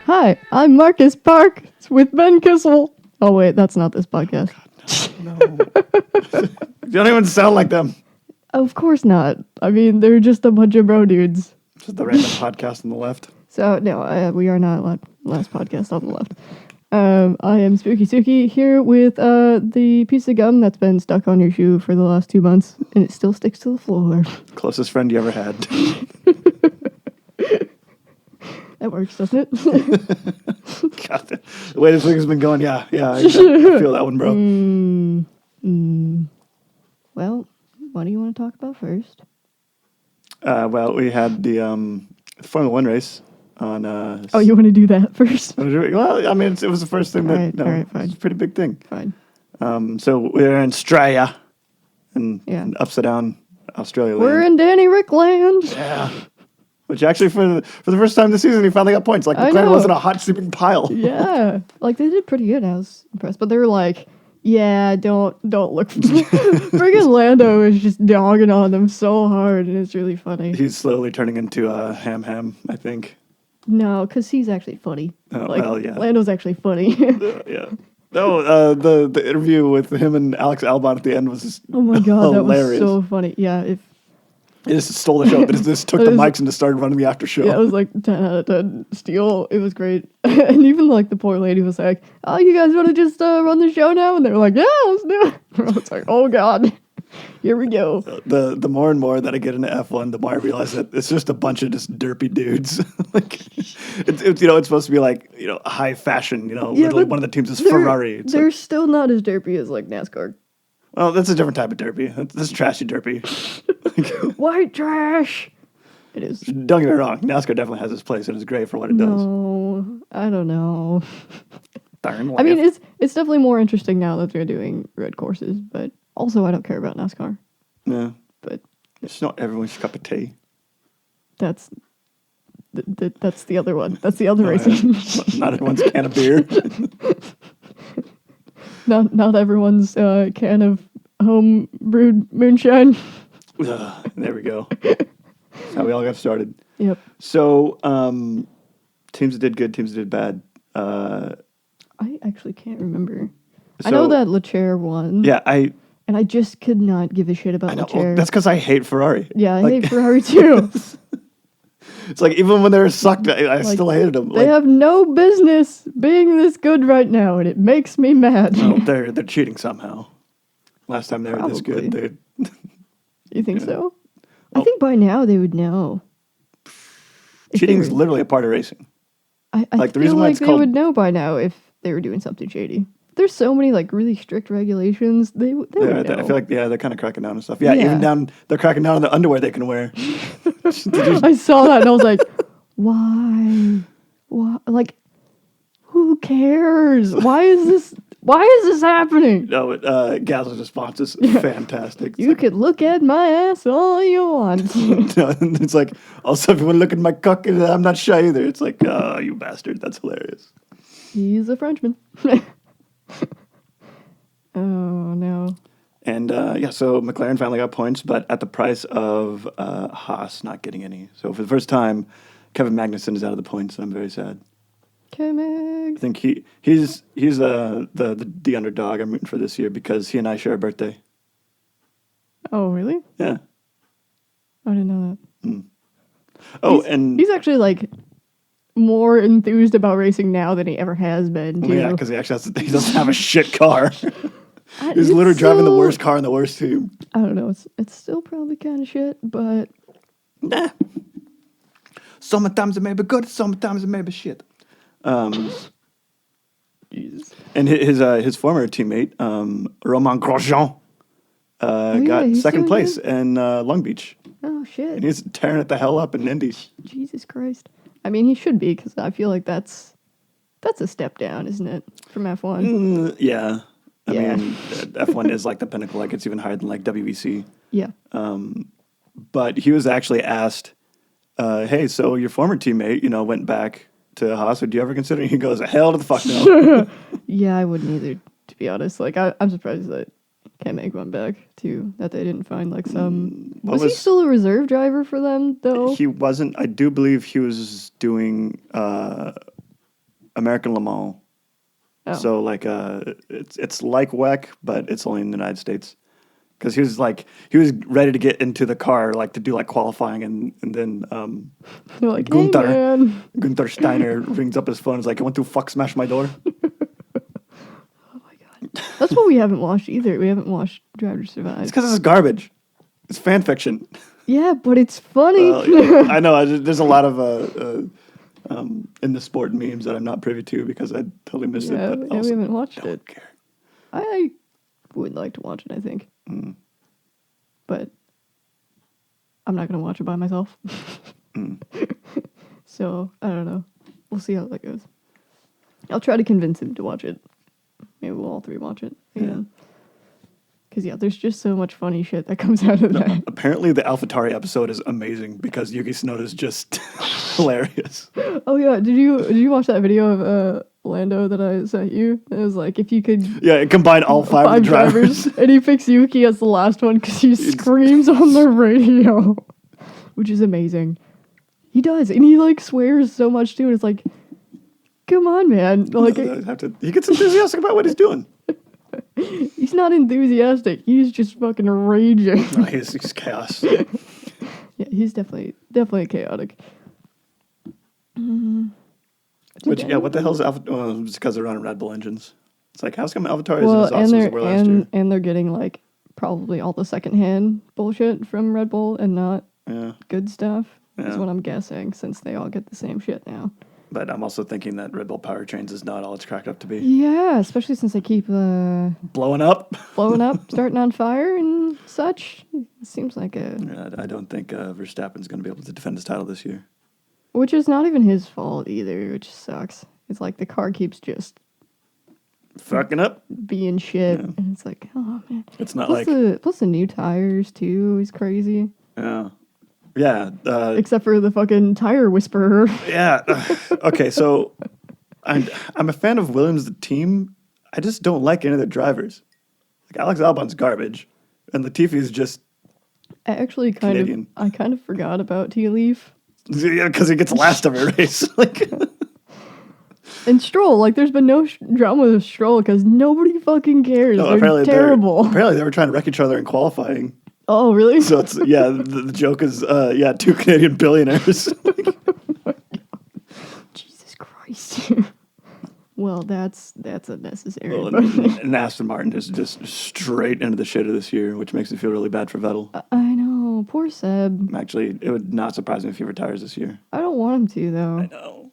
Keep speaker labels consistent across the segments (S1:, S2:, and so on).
S1: Hi, I'm Marcus Park with Ben Kissel. Oh wait, that's not this podcast.
S2: No. You don't even sound like them.
S1: Of course not. I mean, they're just a bunch of bro dudes.
S2: This is the random podcast on the left.
S1: So no, we are not last podcast on the left. I am Spooky Suki here with the piece of gum that's been stuck on your shoe for the last 2 months, and it still sticks to the floor.
S2: Closest friend you ever had.
S1: That works, doesn't it?
S2: God, the way this week has been going, yeah, I feel that one, bro.
S1: Well, what do you want to talk about first?
S2: Well, we had the Formula One race on.
S1: Oh, you want to do that first?
S2: Well, I mean, it was the first thing that.
S1: All right, fine.
S2: It's a pretty big thing.
S1: Fine.
S2: So we're in Australia, in upside down Australia.
S1: We're in Danny Rick land.
S2: Yeah. Which actually, for the first time this season, he finally got points. Like, McLaren wasn't a hot sleeping pile.
S1: Yeah. Like, they did pretty good. I was impressed. But they were like, yeah, don't look. Friggin' Lando is just dogging on them so hard, and it's really funny.
S2: He's slowly turning into a ham, I think.
S1: No, because he's actually funny.
S2: Oh, well, yeah.
S1: Lando's actually funny.
S2: Yeah. No, the interview with him and Alex Albon at the end was just
S1: Oh my god,
S2: hilarious.
S1: that was so funny. Yeah, if
S2: It just stole the show. They just took the mics and just started running the after show.
S1: yeah, it was like 10 out of 10 steal. It was great. And even like the poor lady was like, oh, you guys want to just run the show now? And they were like, yeah, let's do it. I was like, oh god, here we go.
S2: The more and more that I get into F1, the more I realize that it's just a bunch of just derpy dudes. Like, it's it's supposed to be like, high fashion, literally one of the teams is Ferrari.
S1: They're still not as derpy as like NASCAR.
S2: Well, that's a different type of derpy. That's trashy derpy.
S1: White trash. It is.
S2: Don't get me wrong. NASCAR definitely has its place and it's great for what it does.
S1: No, I don't know.
S2: Darn
S1: I mean, it's definitely more interesting now that they're doing red courses, but also I don't care about NASCAR.
S2: Yeah.
S1: But
S2: it's not everyone's cup of tea.
S1: That's the other one. That's the other racing.
S2: Yeah. Not everyone's can of beer.
S1: Not everyone's can of home brewed moonshine.
S2: There we go. That's how we all got started.
S1: Yep.
S2: So, teams that did good, teams that did bad.
S1: I actually can't remember. I know that Leclerc won.
S2: Yeah,
S1: and I just could not give a shit about Leclerc.
S2: Well, that's because I hate Ferrari.
S1: Yeah, I hate Ferrari too.
S2: It's like, even when they were sucked, I still hated them.
S1: They have no business being this good right now, and it makes me mad.
S2: Well, they're cheating somehow. Last time they were this good,
S1: You think so? I think by now they would know.
S2: Cheating is literally a part of racing.
S1: I
S2: like, the
S1: feel
S2: reason why
S1: like
S2: it's
S1: they
S2: called...
S1: would know by now if they were doing something shady. There's so many like really strict regulations. They would know.
S2: I feel like they're kind of cracking down and stuff. Yeah, even they're cracking down on the underwear they can wear.
S1: I saw that and I was like, why? Like, who cares? Why is this happening?
S2: No, Gaz's response is fantastic.
S1: You could look at my ass all you want.
S2: No, it's like, also, if you want to look at my cock, I'm not shy either. It's like, oh, you bastard. That's hilarious.
S1: He's a Frenchman. Oh, no.
S2: And, so McLaren finally got points, but at the price of Haas not getting any. So for the first time, Kevin Magnussen is out of the points, and I'm very sad.
S1: K-Mag.
S2: I think he's the underdog I'm rooting for this year because he and I share a birthday.
S1: Oh, really?
S2: Yeah.
S1: I didn't know that.
S2: Oh,
S1: he's actually like more enthused about racing now than he ever has been. Too.
S2: Yeah, because he doesn't have a shit car. He's literally driving the worst car in the worst team.
S1: I don't know. It's still probably kind of shit, but
S2: nah. Sometimes it may be good. Sometimes it may be shit.
S1: Jesus.
S2: And his former teammate, Romain Grosjean, got second place in Long Beach.
S1: Oh, shit.
S2: And he's tearing it the hell up in Indy.
S1: Jesus Christ. I mean, he should be, because I feel like that's a step down, isn't it, from F1?
S2: Yeah. I mean, F1 is like the pinnacle. Like, it's even higher than like WEC.
S1: Yeah.
S2: But he was actually asked, hey, so your former teammate, went back to Haas. Would you ever consider? He goes, hell to the fuck no.
S1: Yeah, I wouldn't either, to be honest. Like, I'm surprised that K-Mag went back, too, that they didn't find, like, some... Was he still a reserve driver for them, though?
S2: He wasn't. I do believe he was doing American Le Mans.
S1: Oh.
S2: So like it's like WEC, but it's only in the United States. Because he was ready to get into the car like to do like qualifying, and then
S1: You're like, hey, man.
S2: Gunther Steiner rings up his phone and is like, "I want to fuck smash my door."
S1: Oh my god, that's what we haven't watched either. We haven't watched Drive to Survive.
S2: It's because it's garbage. It's fan fiction.
S1: Yeah, but it's funny.
S2: I know. There's a lot of in the sport memes that I'm not privy to because I totally missed it. But
S1: we haven't watched
S2: don't
S1: it.
S2: Care.
S1: I would like to watch it, I think. But I'm not going to watch it by myself. So, I don't know. We'll see how that goes. I'll try to convince him to watch it. Maybe we'll all three watch it again. Because, there's just so much funny shit that comes out of that.
S2: Apparently, the AlphaTauri episode is amazing because Yuki Tsunoda is just hilarious.
S1: Oh, yeah. Did you watch that video of Lando that I sent you? It was like, if you could...
S2: Yeah, it combined all five drivers.
S1: And he picks Yuki as the last one because he screams on the radio. Which is amazing. He does. And he, like, swears so much, too. And it's like, come on, man. Like,
S2: he gets enthusiastic about what he's doing.
S1: He's not enthusiastic. He's just fucking raging.
S2: No, he's chaos.
S1: Yeah, he's definitely chaotic.
S2: What the hell is Alpha? Well, it's because they're running Red Bull engines. It's like, how's come AlphaTauri isn't as awesome as they were last year?
S1: And they're getting like probably all the secondhand bullshit from Red Bull and not good stuff. Is what I'm guessing, since they all get the same shit now.
S2: But I'm also thinking that Red Bull powertrains is not all it's cracked up to be.
S1: Yeah, especially since they keep
S2: blowing up,
S1: starting on fire and such. It seems like
S2: I don't think Verstappen's going to be able to defend his title this year.
S1: Which is not even his fault either, which sucks. It's like the car keeps just
S2: fucking up,
S1: being shit, and it's like, oh man.
S2: It's not
S1: plus the new tires too is crazy.
S2: Yeah. Yeah.
S1: Except for the fucking tire whisperer.
S2: Yeah. Okay, so I'm a fan of Williams, the team. I just don't like any of their drivers. Like Alex Albon's garbage, and Latifi's just.
S1: I actually kind of forgot about T-Leaf.
S2: Yeah, because he gets last every race. Like.
S1: And Stroll, like, there's been no drama with Stroll because nobody fucking cares. No, they're terrible.
S2: Apparently, they were trying to wreck each other in qualifying.
S1: Oh, really?
S2: So it's the joke is two Canadian billionaires.
S1: Oh my God. Jesus Christ. Well, that's unnecessary.
S2: Well, and Aston Martin is just straight into the shitter this year, which makes me feel really bad for Vettel.
S1: I know, poor Seb.
S2: Actually, it would not surprise me if he retires this year.
S1: I don't want him to, though.
S2: I know.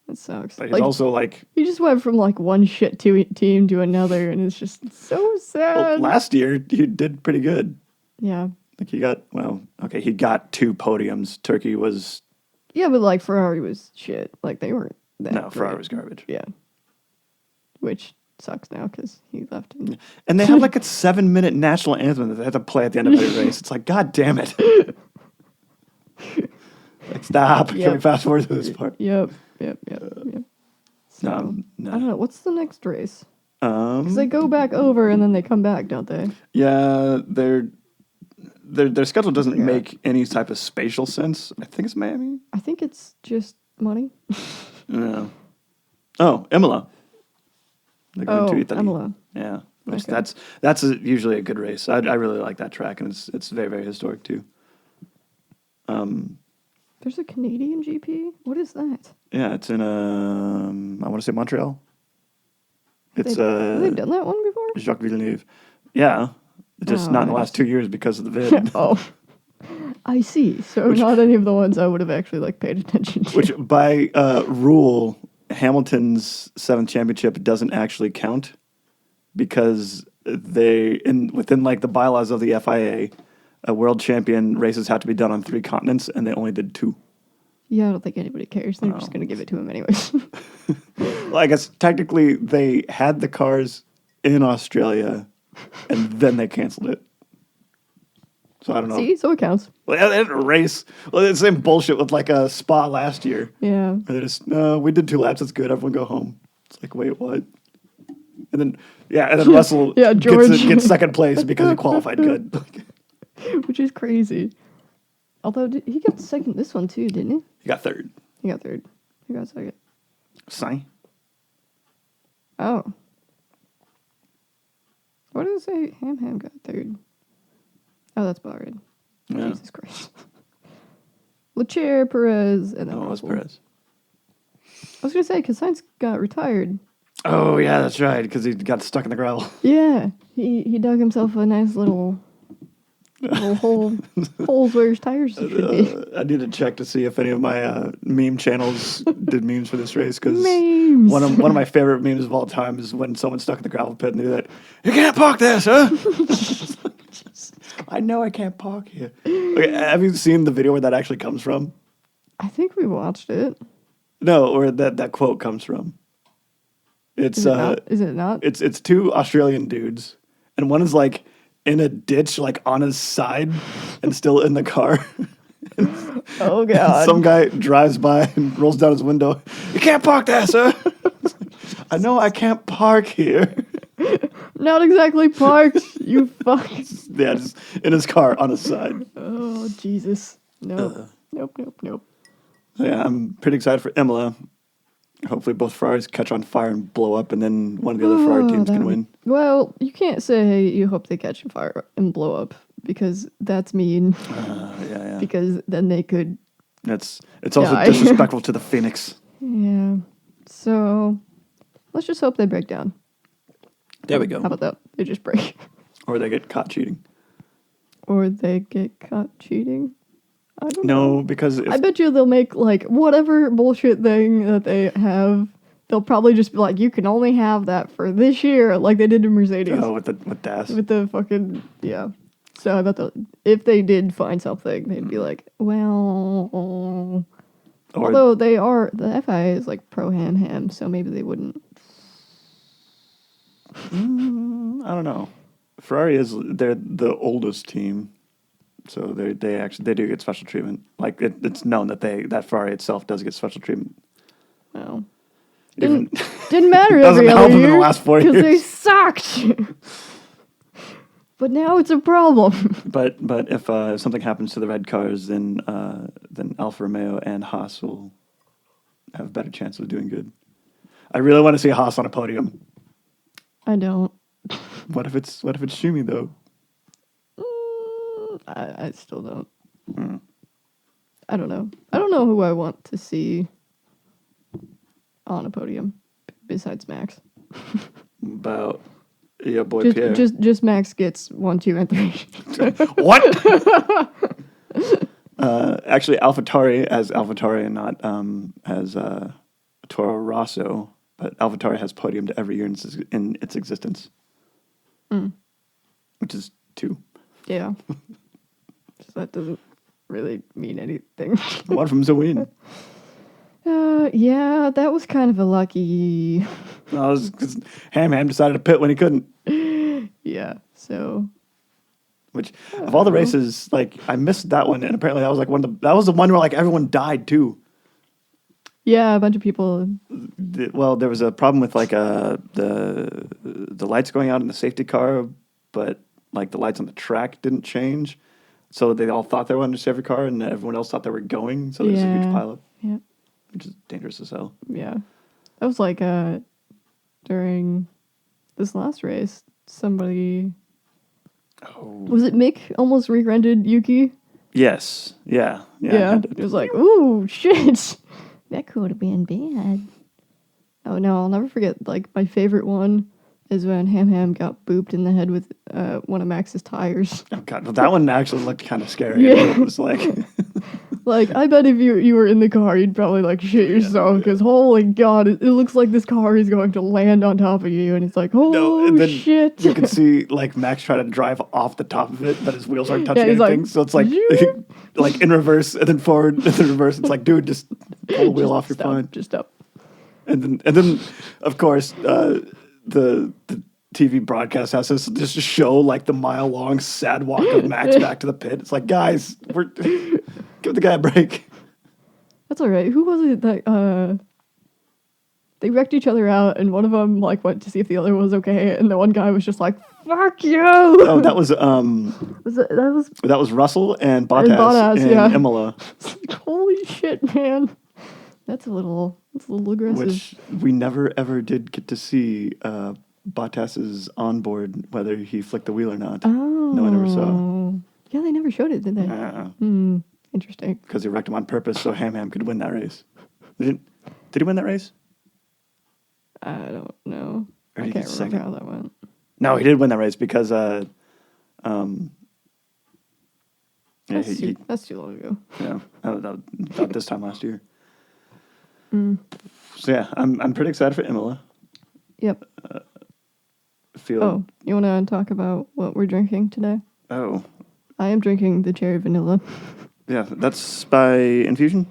S1: It sucks.
S2: But he's also like...
S1: He just went from like one shit team to another, and it's just so sad.
S2: Well, last year, he did pretty good.
S1: Yeah.
S2: Like he got 2 podiums. Turkey was...
S1: Yeah, but like Ferrari was shit. Like they weren't that great.
S2: Ferrari was garbage.
S1: Yeah. Which sucks now because he left.
S2: And they have like a 7-minute national anthem that they have to play at the end of every race. It's like, God damn it. Like, stop. Yep. Can we fast forward to this part?
S1: Yep. So, no. I don't know. What's the next race? Because they go back over and then they come back, don't they?
S2: Yeah, their schedule doesn't make any type of spatial sense. I think it's Miami.
S1: I think it's just money.
S2: No. Oh, Imola. They're going to Italy.
S1: Imola.
S2: Yeah. Okay. That's usually a good race. I really like that track, and it's very, very historic too.
S1: There's a Canadian GP? What is that?
S2: Yeah, it's in I want to say Montreal.
S1: Have they done that one before?
S2: Jacques Villeneuve. Yeah. Just not in the last 2 years because of the vid.
S1: Oh. I see. So not any of the ones I would have actually paid attention to.
S2: Which by rule, Hamilton's 7th championship doesn't actually count because within the bylaws of the FIA, world champion races have to be done on 3 continents, and they only did 2.
S1: Yeah, I don't think anybody cares. They're just going to give it to him anyways.
S2: Well, I guess technically they had the cars in Australia, and then they canceled it. So I don't know.
S1: See, so it counts.
S2: Well, they had a race. Well, it's the same bullshit with a Spa last year.
S1: Yeah.
S2: They just, no, we did 2 laps. That's good. Everyone go home. It's like, wait, what? And then Russell gets second place because he qualified good.
S1: Which is crazy. Although he got second this one too, didn't he?
S2: He got third.
S1: He got third. He got second.
S2: Sainz?
S1: Oh. What did it say? Ham got third. Oh, that's Bahrain.
S2: Yeah.
S1: Jesus Christ. Leclerc, Perez, and then
S2: No, it was
S1: Russell.
S2: Perez.
S1: I was going to say, because Sainz got retired.
S2: Oh, yeah, that's right, because he got stuck in the gravel.
S1: Yeah. He dug himself a nice little hole. Holes where his tires should be.
S2: I need to check to see if any of my meme channels did memes for this race, because
S1: Memes.
S2: one of my favorite memes of all time is when someone's stuck in the gravel pit and they do that. You can't park this, huh? I know I can't park here. Okay, have you seen the video where that actually comes from?
S1: I think we watched it.
S2: No, where that quote comes from. It's
S1: Is it not? Is it not?
S2: it's two Australian dudes, and one is like in a ditch, like on his side, and still in the car.
S1: Oh, God.
S2: Some guy drives by and rolls down his window. You can't park there, sir. I know I can't park here.
S1: Not exactly parked, you fuck.
S2: Yeah, just in his car on his side.
S1: Oh, Jesus. Nope. Nope.
S2: So yeah, I'm pretty excited for Imola. Hopefully both Ferraris catch on fire and blow up, and then one of the other Ferrari teams can win.
S1: Well, you can't say you hope they catch on fire and blow up, because that's mean.
S2: Yeah.
S1: Because then they could.
S2: It's also
S1: Die.
S2: disrespectful to the Phoenix.
S1: Yeah. So let's just hope they break down.
S2: There we go.
S1: How about that? They just break.
S2: Or they get caught cheating.
S1: Or they get caught cheating. I don't know.
S2: No, because if,
S1: I bet you they'll make, like, whatever bullshit thing that they have, they'll probably just be like, you can only have that for this year, like they did to Mercedes.
S2: with DAS.
S1: With the fucking, yeah. So I bet if they did find something, they'd be like, well...
S2: Or,
S1: Although the FIA is like pro ham, so maybe they wouldn't.
S2: I don't know. Ferrari they're the oldest team, so they do get special treatment. Like it's known that Ferrari itself does get special treatment.
S1: Well,
S2: Even
S1: didn't matter
S2: doesn't
S1: every
S2: help
S1: other
S2: them in
S1: year
S2: the last 4
S1: because they
S2: years.
S1: sucked. But now it's a problem.
S2: But if something happens to the red cars, then Alfa Romeo and Haas will have a better chance of doing good. I really want to see Haas on a podium.
S1: I don't.
S2: What if it's Schumi though?
S1: I still don't. I don't know. I don't know who I want to see on a podium besides Max.
S2: About your boy Pierre.
S1: Just Max gets 1, 2, and 3.
S2: What? Actually, AlphaTauri as AlphaTauri and not as Toro Rosso, but AlphaTauri has podiumed every year in its existence, which is 2.
S1: Yeah. So that doesn't really mean anything.
S2: One of them's a win.
S1: Yeah, that was kind of a lucky.
S2: No, because Ham decided to pit when he couldn't.
S1: Yeah, so.
S2: Which of all the races, like I missed that one, and apparently that was like that was the one where like everyone died too.
S1: Yeah, a bunch of people.
S2: Well, there was a problem with like the lights going out in the safety car, but like the lights on the track didn't change, so they all thought they were under safety car, and everyone else thought they were going. So there's a huge pileup.
S1: Yeah.
S2: Which is dangerous as hell.
S1: Yeah, that was like during this last race. Somebody.
S2: Oh.
S1: Was it Mick almost rear-ended Yuki?
S2: Yes. Yeah.
S1: It was like, ooh, shit. That could have been bad. Oh no, I'll never forget. Like my favorite one is when Ham got booped in the head with one of Max's tires.
S2: Oh god, well, that one actually looked kind of scary.
S1: Yeah.
S2: It was like,
S1: Like I bet if you were in the car, you'd probably like shit yourself because holy god, it looks like this car is going to land on top of you, and it's like, oh
S2: and then
S1: shit.
S2: you can see like Max try to drive off the top of it, but his wheels aren't touching
S1: he's
S2: anything.
S1: like,
S2: So it's like
S1: "Zoom."
S2: like in reverse and then forward and then reverse. It's like, dude, just pull the wheel off, you're fine.
S1: Just stop.
S2: And then of course the TV broadcast has to just show like the mile-long sad walk of Max back to the pit. It's like, guys, give the guy a break.
S1: That's all right. Who was it that they wrecked each other out, and one of them like went to see if the other was okay, and the one guy was just like, "Fuck you!"
S2: Oh, that was
S1: that was
S2: Russell and Bottas, in
S1: yeah.
S2: Imola.
S1: Holy shit, man! That's a little aggressive.
S2: which we never ever did get to see Bottas's onboard, whether he flicked the wheel or not.
S1: Oh.
S2: No one ever saw.
S1: Yeah, they never showed it, did they? Interesting.
S2: Because he wrecked him on purpose so Ham could win that race. Did he win that race?
S1: I don't know.
S2: Or
S1: I
S2: did he
S1: can't
S2: get
S1: remember
S2: second?
S1: how that went.
S2: No, he did win that race because yeah,
S1: That's too long ago.
S2: yeah, about this time last year. So yeah, I'm pretty excited for Imola.
S1: Yep.
S2: Feel
S1: Oh, you want to talk about what we're drinking today?
S2: oh
S1: I am drinking the cherry vanilla.
S2: yeah, that's by Infusion.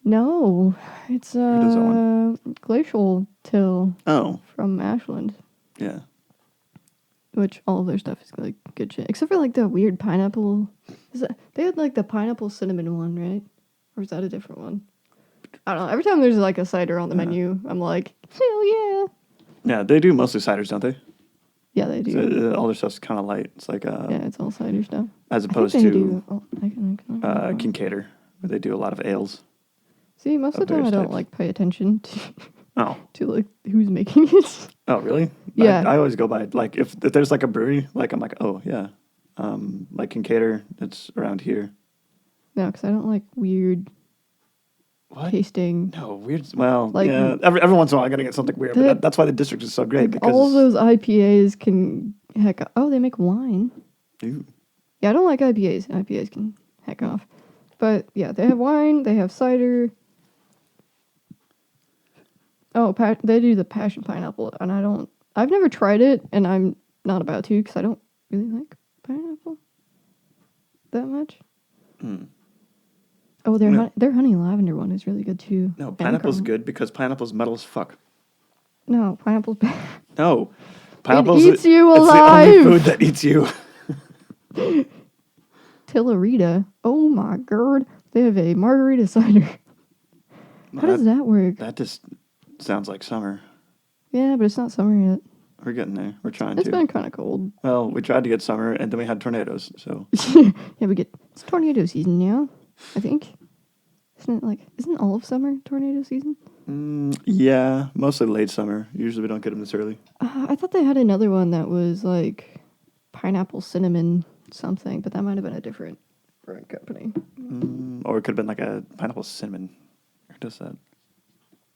S1: No, it's
S2: does that one?
S1: Glacial Till
S2: Oh
S1: from Ashland,
S2: yeah,
S1: which all of their stuff is like good shit, except for like the weird pineapple. They had like the pineapple cinnamon one, right? Or is that a different one? I don't know. Every time there's like a cider on the menu, I'm like, hell yeah.
S2: yeah. They do mostly ciders, don't they?
S1: Yeah, they do.
S2: So, all their stuff's kind of light. It's like
S1: Yeah, it's all cider stuff.
S2: as
S1: I think
S2: opposed
S1: they
S2: to
S1: do. Oh, I can
S2: Kincaidor, where they do a lot of ales.
S1: See, most of the time I
S2: various
S1: don't
S2: types.
S1: like pay attention
S2: Oh.
S1: to like who's making it.
S2: Oh, really?
S1: Yeah.
S2: I always go by, like, if there's, like, a brewery, like, I'm like, oh, yeah. Like, Kincaidor, it's around here.
S1: No, because I don't like weird
S2: What?
S1: tasting.
S2: No, weird. Well,
S1: Like-
S2: yeah. Every once in a while, I gotta get something weird. But that's why the district is so great.
S1: Like,
S2: Because
S1: all of those IPAs can heck. Oh, they make wine.
S2: Ooh.
S1: Yeah, I don't like IPAs. IPAs can heck off. But yeah, they have wine. They have cider. Oh, they do the passion pineapple, and I've never tried it, and I'm not about to because I don't really like pineapple that much. Oh, their honey lavender one is really good too.
S2: No,
S1: And
S2: pineapple's
S1: caramel.
S2: good because pineapple's metal as fuck.
S1: No, pineapple's bad.
S2: No. Pineapple's
S1: eats you
S2: it's
S1: alive.
S2: the only food that eats you.
S1: Tillarita. Oh my god. They have a margarita cider. How does that work?
S2: That just sounds like summer.
S1: Yeah, but it's not summer yet.
S2: We're getting there. We're trying
S1: It's
S2: to.
S1: been kind of cold.
S2: Well, we tried to get it's tornadoes, so.
S1: Yeah, it's tornado season now, I think. Isn't all of summer tornado season?
S2: Yeah, mostly late summer. Usually we don't get them this early.
S1: I thought they had another one that was like pineapple cinnamon something, but that might have been a different brewing company.
S2: Or it could have been like a pineapple cinnamon. Or does that?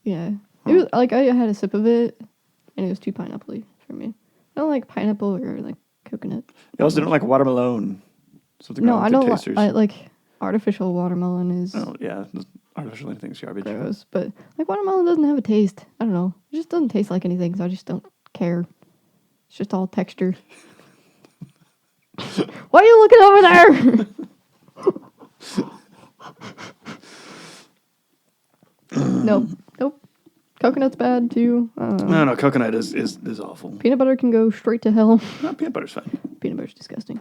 S1: Yeah. It was like I had a sip of it and it was too pineapple-y for me. I don't like pineapple or like coconut.
S2: You also don't like watermelon. Something
S1: No,
S2: wrong
S1: I
S2: with the
S1: don't
S2: tasters.
S1: I like artificial watermelon is
S2: Oh, yeah. Artificial anything's garbage.
S1: gross, but like watermelon doesn't have a taste. I don't know. It just doesn't taste like anything, so I just don't care. It's just all texture. Why are you looking over there? Nope. Coconut's bad too.
S2: No, coconut is awful.
S1: Peanut butter can go straight to hell.
S2: No, peanut butter's fine.
S1: Peanut butter's disgusting.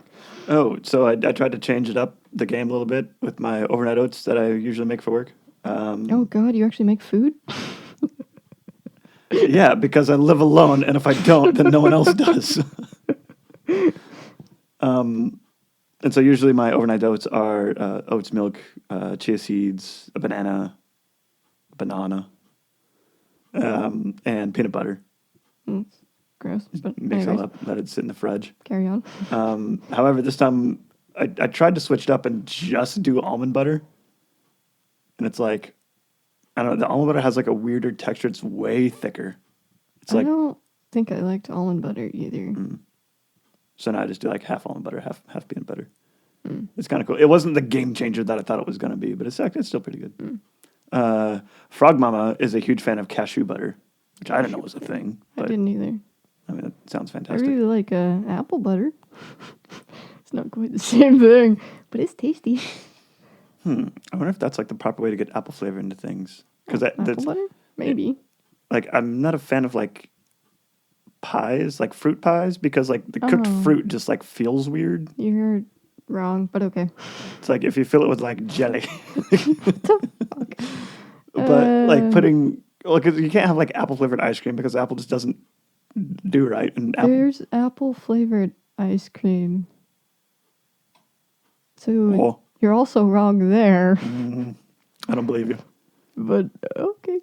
S2: Oh, so I tried to change it up, the game a little bit, with my overnight oats that I usually make for work.
S1: Oh God, you actually make food?
S2: Yeah, because I live alone, and if I don't, then no one else does. And so usually my overnight oats are oats milk, chia seeds, a banana, and peanut butter.
S1: Gross. But
S2: Mix
S1: anyways,
S2: all up, let it sit in the fridge.
S1: carry on.
S2: However, this time I tried to switch it up and just do almond butter. And it's like, I don't know, the almond butter has like a weirder texture. It's way thicker. It's
S1: I
S2: like,
S1: don't think I liked almond butter either.
S2: so now I just do like half almond butter, half peanut butter. It's kind of cool. It wasn't the game changer that I thought it was going to be, but it's still pretty good. Frog Mama is a huge fan of cashew butter, which I didn't know was a thing.
S1: I
S2: But
S1: didn't either.
S2: I mean, it sounds
S1: I
S2: fantastic.
S1: really like apple butter. It's not quite the same thing, but it's tasty.
S2: I wonder if that's like the proper way to get apple flavor into things. Because
S1: Apple
S2: that's
S1: butter? Maybe.
S2: like, I'm not a fan of like pies, like fruit pies, because like the cooked
S1: Oh.
S2: fruit just like feels weird.
S1: You're wrong, but okay.
S2: It's like if you fill it with like jelly.
S1: What the fuck?
S2: But like putting, well, because you can't have like apple flavored ice cream because apple just doesn't do right. And apple,
S1: There's apple flavored ice cream. So
S2: Oh.
S1: you're also wrong there.
S2: I don't believe you.
S1: But okay.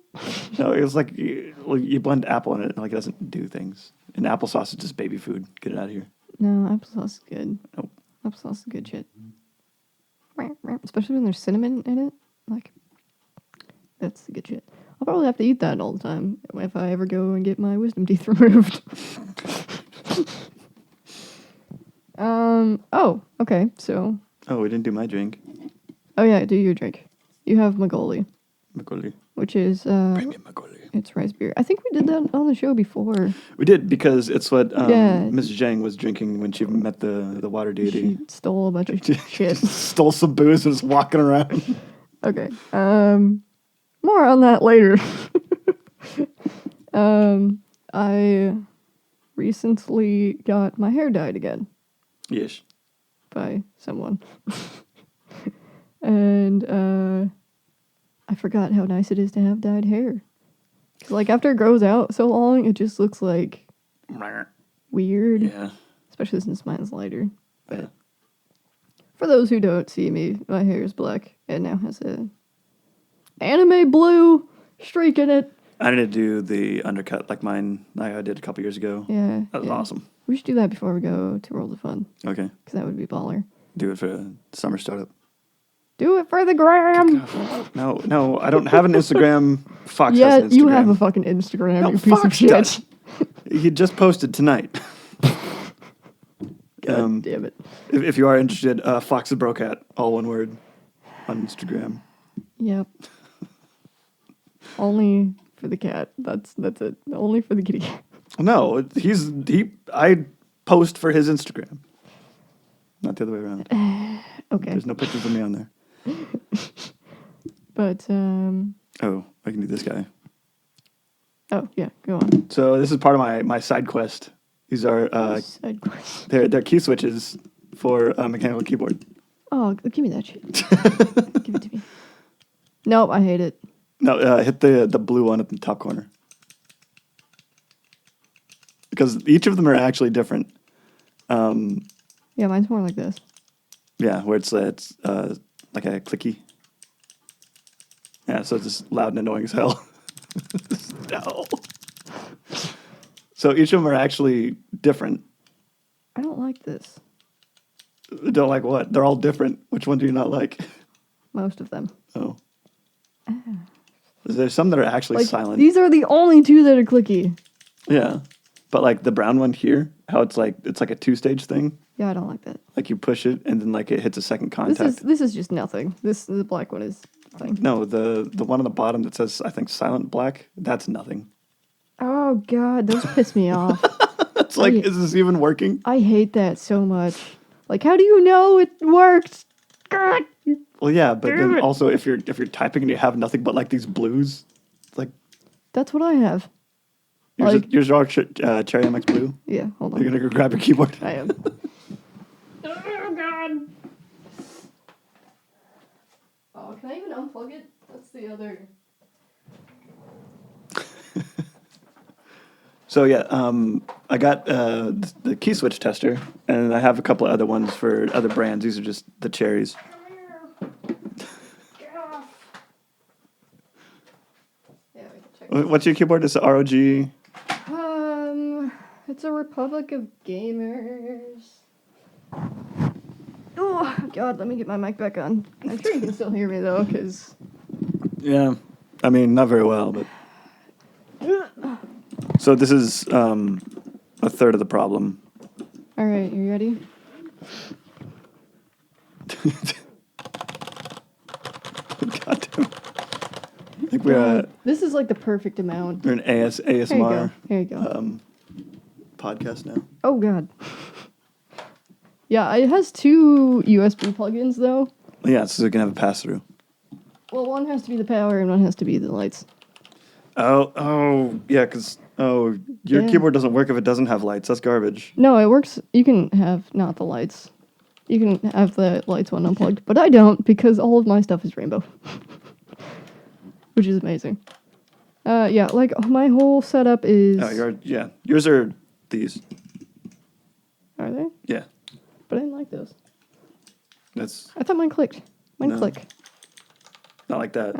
S2: No, it was like you blend apple in it, and like it doesn't do things. And applesauce is just baby food. Get it out of here.
S1: No, applesauce is good.
S2: Nope.
S1: Applesauce is good shit. Especially when there's cinnamon in it. Like, that's the good shit. I'll probably have to eat that all the time if I ever go and get my wisdom teeth removed. Oh, okay. So,
S2: Oh, we didn't do my drink.
S1: oh yeah, do your drink. You have Magoli,
S2: Macaulay.
S1: which is,
S2: Premium Macaulay.
S1: it's rice beer. I think we did that on the show before.
S2: We did because it's what
S1: Yeah.
S2: Mrs. Zhang was drinking when she met the water deity.
S1: She stole a bunch of shit.
S2: Stole some booze and was walking around.
S1: Okay. More on that later. I recently got my hair dyed again
S2: Yes.
S1: by someone. And I forgot how nice it is to have dyed hair. 'Cause, like, after it grows out so long, it just looks like weird.
S2: Yeah.
S1: Especially since mine's lighter.
S2: Yeah.
S1: For those who don't see me, my hair is black. It now has a anime blue streak in it.
S2: I need to do the undercut like mine I did a couple years ago.
S1: Yeah.
S2: That was
S1: yeah.
S2: awesome.
S1: We should do that before we go to World of Fun.
S2: Okay.
S1: Because that would be baller.
S2: Do it for a summer startup.
S1: Do it for the gram!
S2: No, I don't have an Instagram. Fox
S1: Yeah,
S2: has an Instagram.
S1: you have a fucking Instagram,
S2: No,
S1: you piece of
S2: Fox
S1: shit.
S2: does. He just posted tonight.
S1: God damn it.
S2: If you are interested, Fox the Brocat, all one word, on Instagram.
S1: Yep. Only for the cat. That's it. Only for the kitty cat.
S2: No, I post for his Instagram, not the other way around.
S1: Okay.
S2: There's no pictures of me on there.
S1: But,
S2: Oh, I can do this guy.
S1: oh, yeah, go on.
S2: So this is part of my side quest. These are
S1: Side quest.
S2: they're key switches for a mechanical keyboard.
S1: Oh, give me that shit. Give it to me. Nope, I hate it.
S2: No, hit the blue one at the top corner. Because each of them are actually different.
S1: Yeah, mine's more like this.
S2: Yeah, where it's like a clicky. Yeah, so it's just loud and annoying as hell. No. So each of them are actually different.
S1: I don't like this.
S2: Don't like what? They're all different. Which one do you not like?
S1: Most of them.
S2: Oh. There's some that are actually
S1: Like,
S2: silent.
S1: these are the only two that are clicky.
S2: Yeah. But like the brown one here, how it's like a two-stage thing.
S1: Yeah, I don't like that.
S2: Like you push it and then like it hits a second contact.
S1: This is just nothing. The black one is thing.
S2: No, the one on the bottom that says I think silent black, that's nothing.
S1: Oh god, those piss me off.
S2: It's like,
S1: I-
S2: is this even working?
S1: I hate that so much. Like, how do you know it worked? God.
S2: Well, yeah, but
S1: Damn
S2: then
S1: it.
S2: also if you're typing and you have nothing but like these blues, it's like
S1: That's what I have.
S2: yours, yours are Cherry MX blue.
S1: Yeah, hold
S2: You're
S1: on.
S2: gonna go grab your keyboard.
S1: I am. Oh god. Oh, can I even unplug it? That's the other.
S2: So yeah, I got the key switch tester, and I have a couple of other ones for other brands. These are just the cherries.
S1: Yeah, we can check.
S2: What's your keyboard? It's a ROG.
S1: It's a Republic of Gamers. Oh god, let me get my mic back on. I'm sure you can still hear me though, because
S2: Yeah, I mean not very well, but. So this is a third of the problem.
S1: all right, you ready?
S2: God damn. I think we're
S1: This is like the perfect amount.
S2: an ASMR
S1: Here you go.
S2: podcast now.
S1: Oh god. Yeah, it has two USB plugins though.
S2: Yeah, so we can have a pass through.
S1: Well, one has to be the power and one has to be the lights.
S2: Oh, yeah, because your
S1: Yeah.
S2: keyboard doesn't work if it doesn't have lights. That's garbage.
S1: No, it works. You can have not the lights. You can have the lights one unplugged, but I don't because all of my stuff is rainbow, which is amazing. Yeah, like my whole setup is.
S2: Oh, yours are these.
S1: Are they?
S2: Yeah,
S1: But I didn't like those.
S2: that's
S1: I thought mine clicked. Mine
S2: No.
S1: click.
S2: not like that.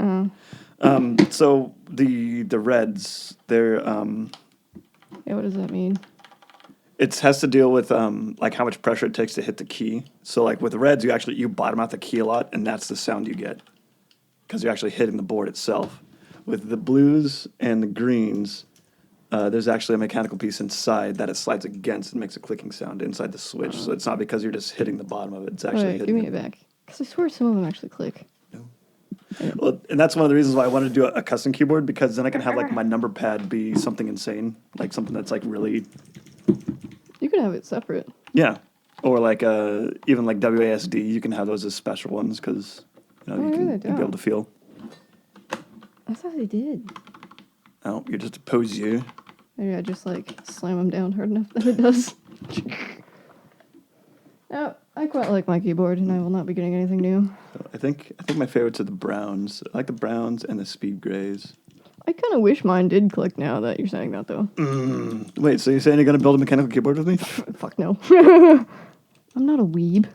S1: Oh.
S2: So the Reds, they're
S1: Yeah, what does that mean?
S2: it has to deal with like how much pressure it takes to hit the key. So like with the Reds, you bottom out the key a lot, and that's the sound you get because you're actually hitting the board itself. With the Blues and the Greens, there's actually a mechanical piece inside that it slides against and makes a clicking sound inside the switch. So it's not because you're just hitting the bottom of it; it's actually
S1: Wait,
S2: hitting
S1: give me it back. Because I swear some of them actually click.
S2: Well, and that's one of the reasons why I wanted to do a custom keyboard, because then I can have like my number pad be something insane, like something that's like really,
S1: You can have it separate.
S2: yeah, or like even like WASD, you can have those as special ones because you know
S1: Oh,
S2: you
S1: yeah,
S2: can
S1: they
S2: you'll be
S1: do.
S2: able to feel.
S1: I thought they did.
S2: Oh, you're just a posier.
S1: Maybe I just like slam them down hard enough that it does. No, I quite like my keyboard, and I will not be getting anything new.
S2: I think my favorites are the browns. I like the browns and the speed grays.
S1: I kind of wish mine did click now that you're saying that, though.
S2: Wait, so you're saying you're gonna build a mechanical keyboard with me?
S1: Fuck no. I'm not a weeb.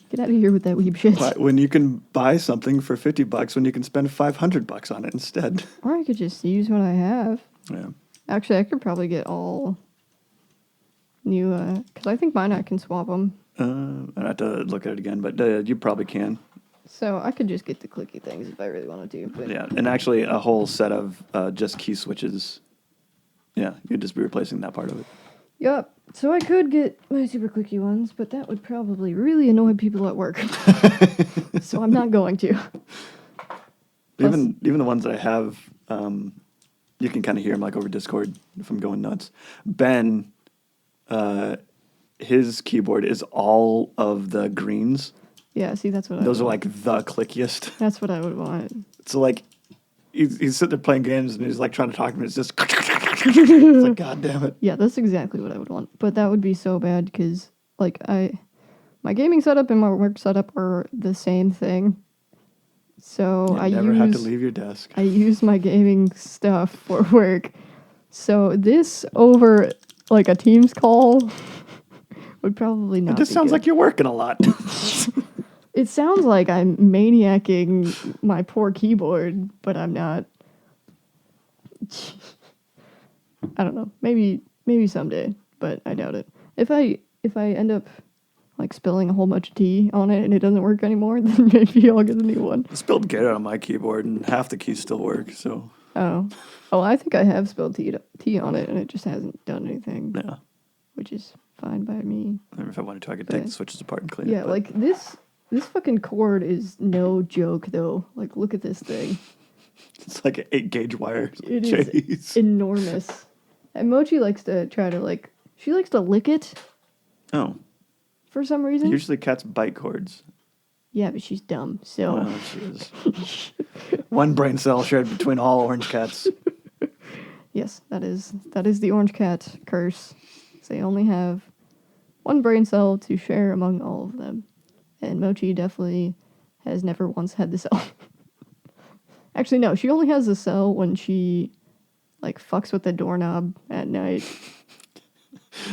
S1: Get out of here with that weeb shit.
S2: Why, when you can buy something for $50 when you can spend $500 on it instead.
S1: Or I could just use what I have.
S2: Yeah.
S1: Actually, I could probably get all new, because I think mine I can swap them.
S2: I have to look at it again, but you probably can.
S1: So I could just get the clicky things if I really wanted to. But
S2: Yeah, and actually a whole set of just key switches. Yeah, you'd just be replacing that part of it.
S1: Yup. So I could get my super clicky ones, but that would probably really annoy people at work. So I'm not going to.
S2: Even the ones that I have, you can kind of hear them like over Discord if I'm going nuts. Ben, his keyboard is all of the greens.
S1: Yeah, see, that's what
S2: Those
S1: I
S2: are
S1: would
S2: like the clickiest.
S1: That's what I would want.
S2: So like, he's sitting there playing games and he's like trying to talk to me. It's just, it's like, God damn it.
S1: Yeah, that's exactly what I would want. But that would be so bad because, like, my gaming setup and my work setup are the same thing. So
S2: You never have to leave your desk.
S1: I use my gaming stuff for work. So this over like a Teams call would probably not.
S2: It just
S1: be
S2: sounds
S1: good.
S2: like you're working a lot.
S1: It sounds like I'm maniacing my poor keyboard, but I'm not. I don't know. Maybe someday, but I doubt it. If I end up like spilling a whole bunch of tea on it and it doesn't work anymore, then maybe I'll get a new one.
S2: I spilled Gator on my keyboard and half the keys still work, so
S1: Oh, I think I have spilled tea on it and it just hasn't done anything,
S2: yeah.
S1: which is fine by me.
S2: If I wanted to, I could take the switches apart and clean it.
S1: Yeah,
S2: but
S1: like this fucking cord is no joke though. Like, look at this thing.
S2: it's like an 8-gauge wire.
S1: It
S2: Jeez.
S1: is enormous. And Mochi likes to try to she likes to lick it
S2: Oh,
S1: for some reason.
S2: usually cats bite cords.
S1: Yeah, but she's dumb, so.
S2: Well, she is. One brain cell shared between all orange cats.
S1: Yes, that is the orange cat curse. They only have one brain cell to share among all of them. And Mochi definitely has never once had the cell. Actually, no, she only has the cell when she, fucks with the doorknob at night.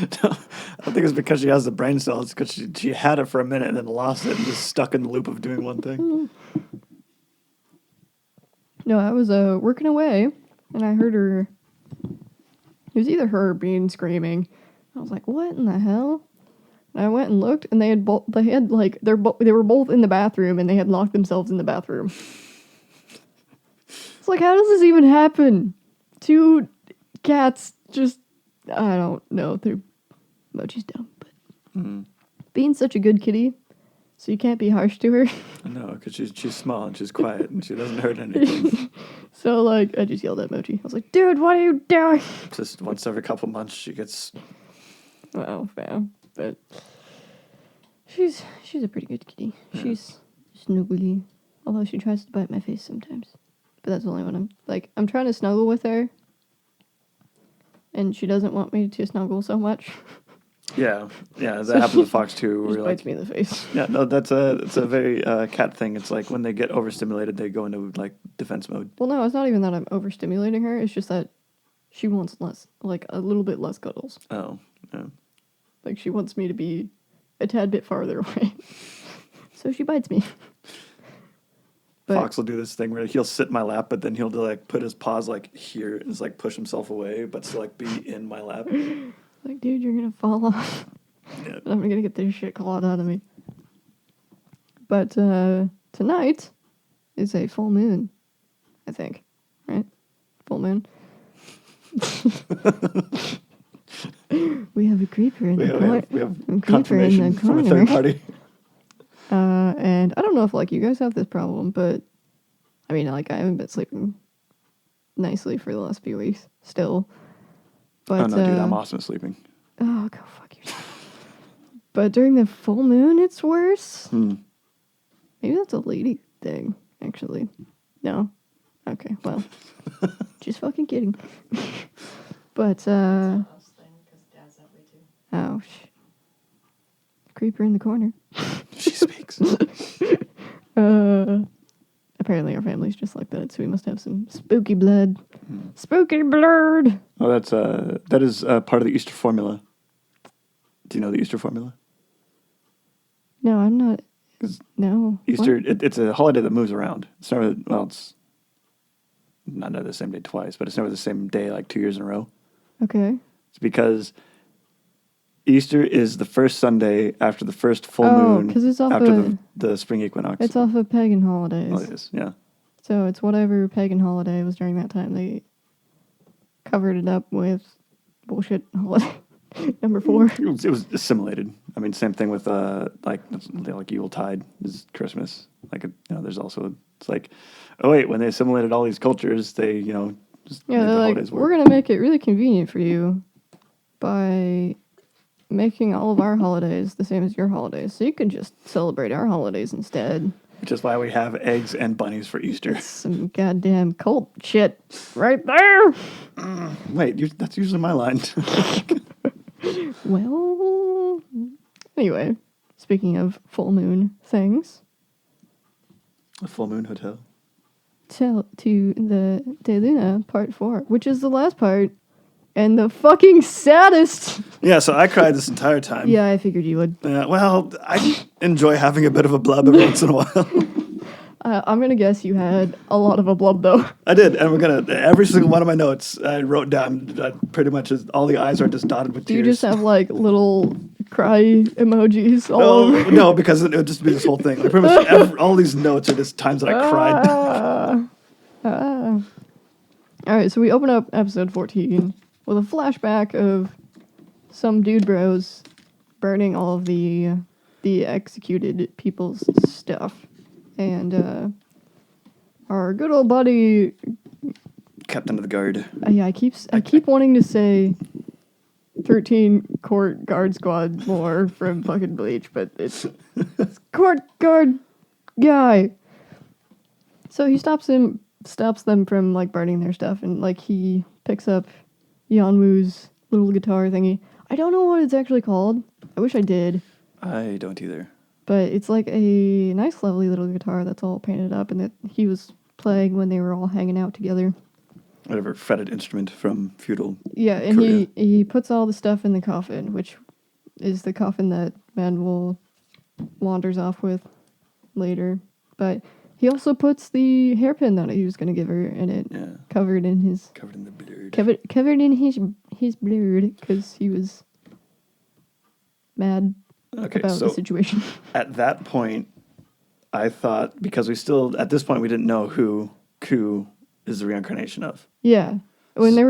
S2: I don't think it's because she has the brain cells. It's because she had it for a minute and then lost it and just stuck in the loop of doing one thing.
S1: No, I was working away, and I heard her. It was either her or Bean screaming. I was like, "What in the hell?" And I went and looked, and they were both in the bathroom, and they had locked themselves in the bathroom. It's like, how does this even happen? Two cats just, I don't know. Mochi's dumb, but Bean's such a good kitty, so you can't be harsh to her.
S2: No, because she's small and she's quiet and she doesn't hurt anything.
S1: So, I just yelled at Mochi. I was like, "Dude, what are you doing?"
S2: Just once every couple months she gets...
S1: Well, fair, but she's a pretty good kitty.
S2: Yeah.
S1: She's snuggly, although she tries to bite my face sometimes. But that's only when I'm trying to snuggle with her, and she doesn't want me to snuggle so much.
S2: Yeah, that happened with Fox too.
S1: She just bites me in the face.
S2: Yeah, no, it's a very cat thing. It's like when they get overstimulated, they go into defense mode.
S1: Well, no, it's not even that I'm overstimulating her. It's just that she wants less, a little bit less cuddles.
S2: Oh, yeah.
S1: She wants me to be a tad bit farther away. So she bites me. But
S2: Fox will do this thing where he'll sit in my lap, but then he'll like put his paws like here and just like push himself away, but still like be in my lap.
S1: like, dude, you're gonna fall off.
S2: Yeah.
S1: I'm gonna get this shit clawed out of me. But tonight is a full moon, I think. Right? Full moon. We have a creeper in the corner.
S2: We have
S1: A creeper in
S2: confirmation
S1: the
S2: from a third
S1: corner.
S2: party.
S1: And I don't know if like you guys have this problem, but I mean, like I haven't been sleeping nicely for the last few weeks still. But
S2: Oh no, dude, I'm awesome at sleeping.
S1: oh, go fuck yourself. But during the full moon, it's worse. Maybe that's a lady thing, actually. No? Okay, well. Just fucking kidding. But,
S3: House thing, because Dad's that way too.
S1: oh, creeper in the corner.
S2: She speaks.
S1: Apparently our family's just like that, so we must have some spooky blood. Spooky blood!
S2: Oh, that is part of the Easter formula. Do you know the Easter formula?
S1: No, I'm not.
S2: 'Cause
S1: No.
S2: Easter,
S1: What?
S2: it's a holiday that moves around. It's never, well, it's not the same day twice, but it's never the same day like 2 years in a row.
S1: Okay.
S2: It's because Easter is the first Sunday after the first full
S1: Oh,
S2: moon
S1: 'cause it's off
S2: after
S1: a-
S2: the spring equinox.
S1: It's off of pagan holidays.
S2: Oh, it is, yeah.
S1: So it's whatever pagan holiday was during that time. They covered it up with bullshit holiday. Number 4.
S2: It was assimilated. I mean, same thing with like Yuletide is Christmas. Like there's also it's like, oh wait, when they assimilated all these cultures, they just
S1: Yeah,
S2: made
S1: they're
S2: the
S1: like,
S2: holidays
S1: we're
S2: work.
S1: going to make it really convenient for you by making all of our holidays the same as your holidays. So you can just celebrate our holidays instead.
S2: Which is why we have eggs and bunnies for Easter.
S1: It's some goddamn cult shit right there.
S2: Wait, that's usually my line.
S1: Well, anyway, speaking of full moon things,
S2: The Full Moon Hotel.
S1: to the De Luna part 4, which is the last part and the fucking saddest.
S2: Yeah, so I cried this entire time.
S1: Yeah, I figured you would.
S2: Well, I enjoy having a bit of a blub every once in a while.
S1: I'm gonna guess you had a lot of a blub though.
S2: I did, and every single one of my notes I wrote down. Pretty much all the eyes are just dotted with
S1: Do
S2: tears.
S1: you just have like little cry emojis all
S2: Oh,
S1: over?
S2: no, because it would just be this whole thing. Like pretty much all these notes are just times that I cried.
S1: All right, so we open up episode 14 with a flashback of some dude bros burning all of the executed people's stuff, and our good old buddy.
S2: Captain of the Guard.
S1: Yeah, I keep wanting to say 13 court guard squad more from fucking Bleach, but it's court guard guy. So he stops them from like burning their stuff, and like he picks up Yanwoo's little guitar thingy. I don't know what it's actually called. I wish I did,
S2: I don't either.
S1: but it's like a nice, lovely little guitar that's all painted up, and that he was playing when they were all hanging out together.
S2: Whatever fretted instrument from feudal.
S1: Yeah, and
S2: Korea.
S1: he puts all the stuff in the coffin, which is the coffin that Manuel wanders off with later. But he also puts the hairpin that he was going to give her in it,
S2: Yeah.
S1: covered in his
S2: Covered in the blood.
S1: covered in his blood because he was mad
S2: Okay,
S1: about
S2: so
S1: the situation.
S2: at that point, I thought, because at this point, we didn't know who Ku is the reincarnation of.
S1: Yeah, when they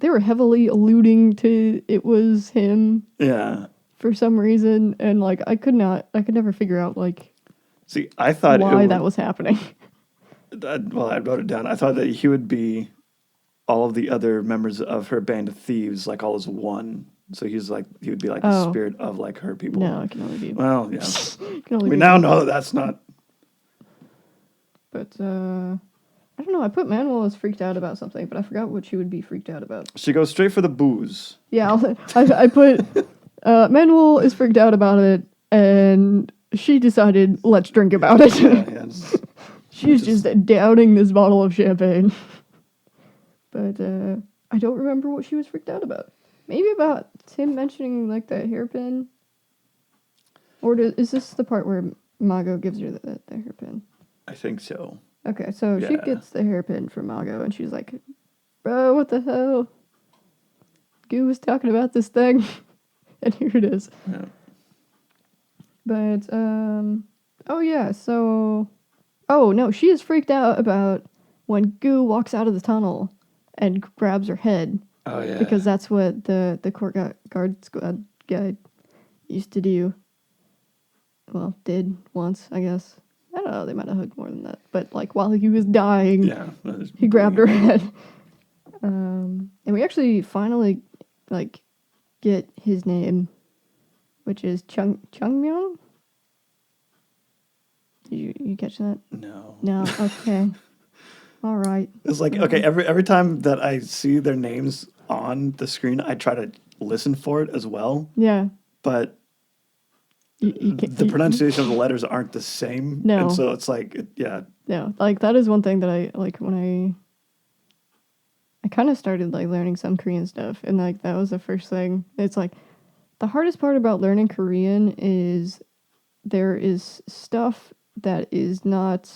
S1: were heavily alluding to it was him
S2: Yeah.
S1: for some reason, and like I could never figure out like
S2: See, I thought
S1: why that was happening.
S2: I wrote it down. I thought that he would be all of the other members of her band of thieves, like all as one. So he would be like the
S1: Oh.
S2: spirit of like her people.
S1: No, it can only be.
S2: Well, yeah.
S1: It can only
S2: We
S1: be
S2: now know that that's not.
S1: But I don't know. I put Manuel as freaked out about something, but I forgot what she would be freaked out about.
S2: She goes straight for the booze.
S1: Yeah, I put Manuel is freaked out about it, and she decided let's drink about it.
S2: Yeah,
S1: She's just downing this bottle of champagne. But I don't remember what she was freaked out about. Maybe about Tim mentioning like the hairpin. Or is this the part where Mago gives her the hairpin?
S2: I think so.
S1: Okay, so she
S2: Yeah.
S1: gets the hairpin from Mago, and she's like, "Bro, what the hell? Goo was talking about this thing, and here it is."
S2: Yeah.
S1: But oh yeah, so oh no, she is freaked out about when Goo walks out of the tunnel and grabs her head
S2: Oh yeah.
S1: because that's what the court guard squad guy used to do. Well, did once, I guess. I don't know. They might have hugged more than that, but like while he was dying,
S2: Yeah. that was
S1: he grabbed her
S2: brilliant.
S1: head. And we actually finally like get his name, which is Chungmyeon. You catch that?
S2: No.
S1: No. Okay. All right.
S2: It's like okay, every time that I see their names on the screen, I try to listen for it as well,
S1: Yeah.
S2: but
S1: You can't,
S2: the pronunciation of the letters aren't the same.
S1: No.
S2: And so it's like yeah.
S1: no, like that is one thing that I like when I kind of started like learning some Korean stuff, and like that was the first thing. It's like the hardest part about learning Korean is there is stuff that is not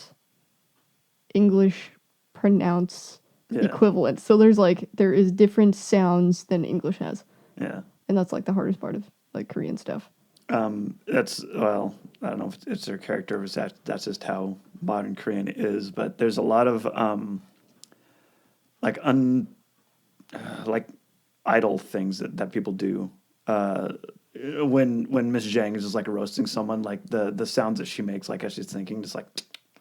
S1: English pronounce
S2: Yeah.
S1: equivalent. So there is different sounds than English has,
S2: Yeah.
S1: and that's like the hardest part of like Korean stuff.
S2: That's well, I don't know if it's their character or if that's just how modern Korean is, but there's a lot of like like idle things that people do. When Miss Zhang is just like roasting someone, like the sounds that she makes, like as she's thinking, just like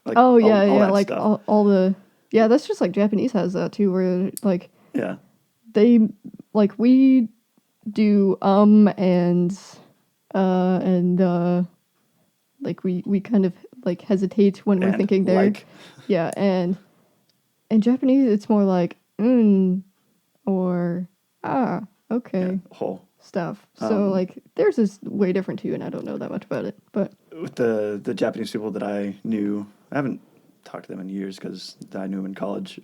S1: Oh yeah,
S2: all
S1: yeah,
S2: that
S1: like
S2: stuff.
S1: all the yeah. That's just like Japanese has that too, where like
S2: Yeah,
S1: they like we do and like we kind of like hesitate when we're
S2: and
S1: thinking there.
S2: like
S1: Yeah, and in Japanese it's more like or okay
S2: whole
S1: stuff. So like theirs is way different too, and I don't know that much about it. But
S2: with the Japanese people that I knew, I haven't talked to them in years because I knew them in college.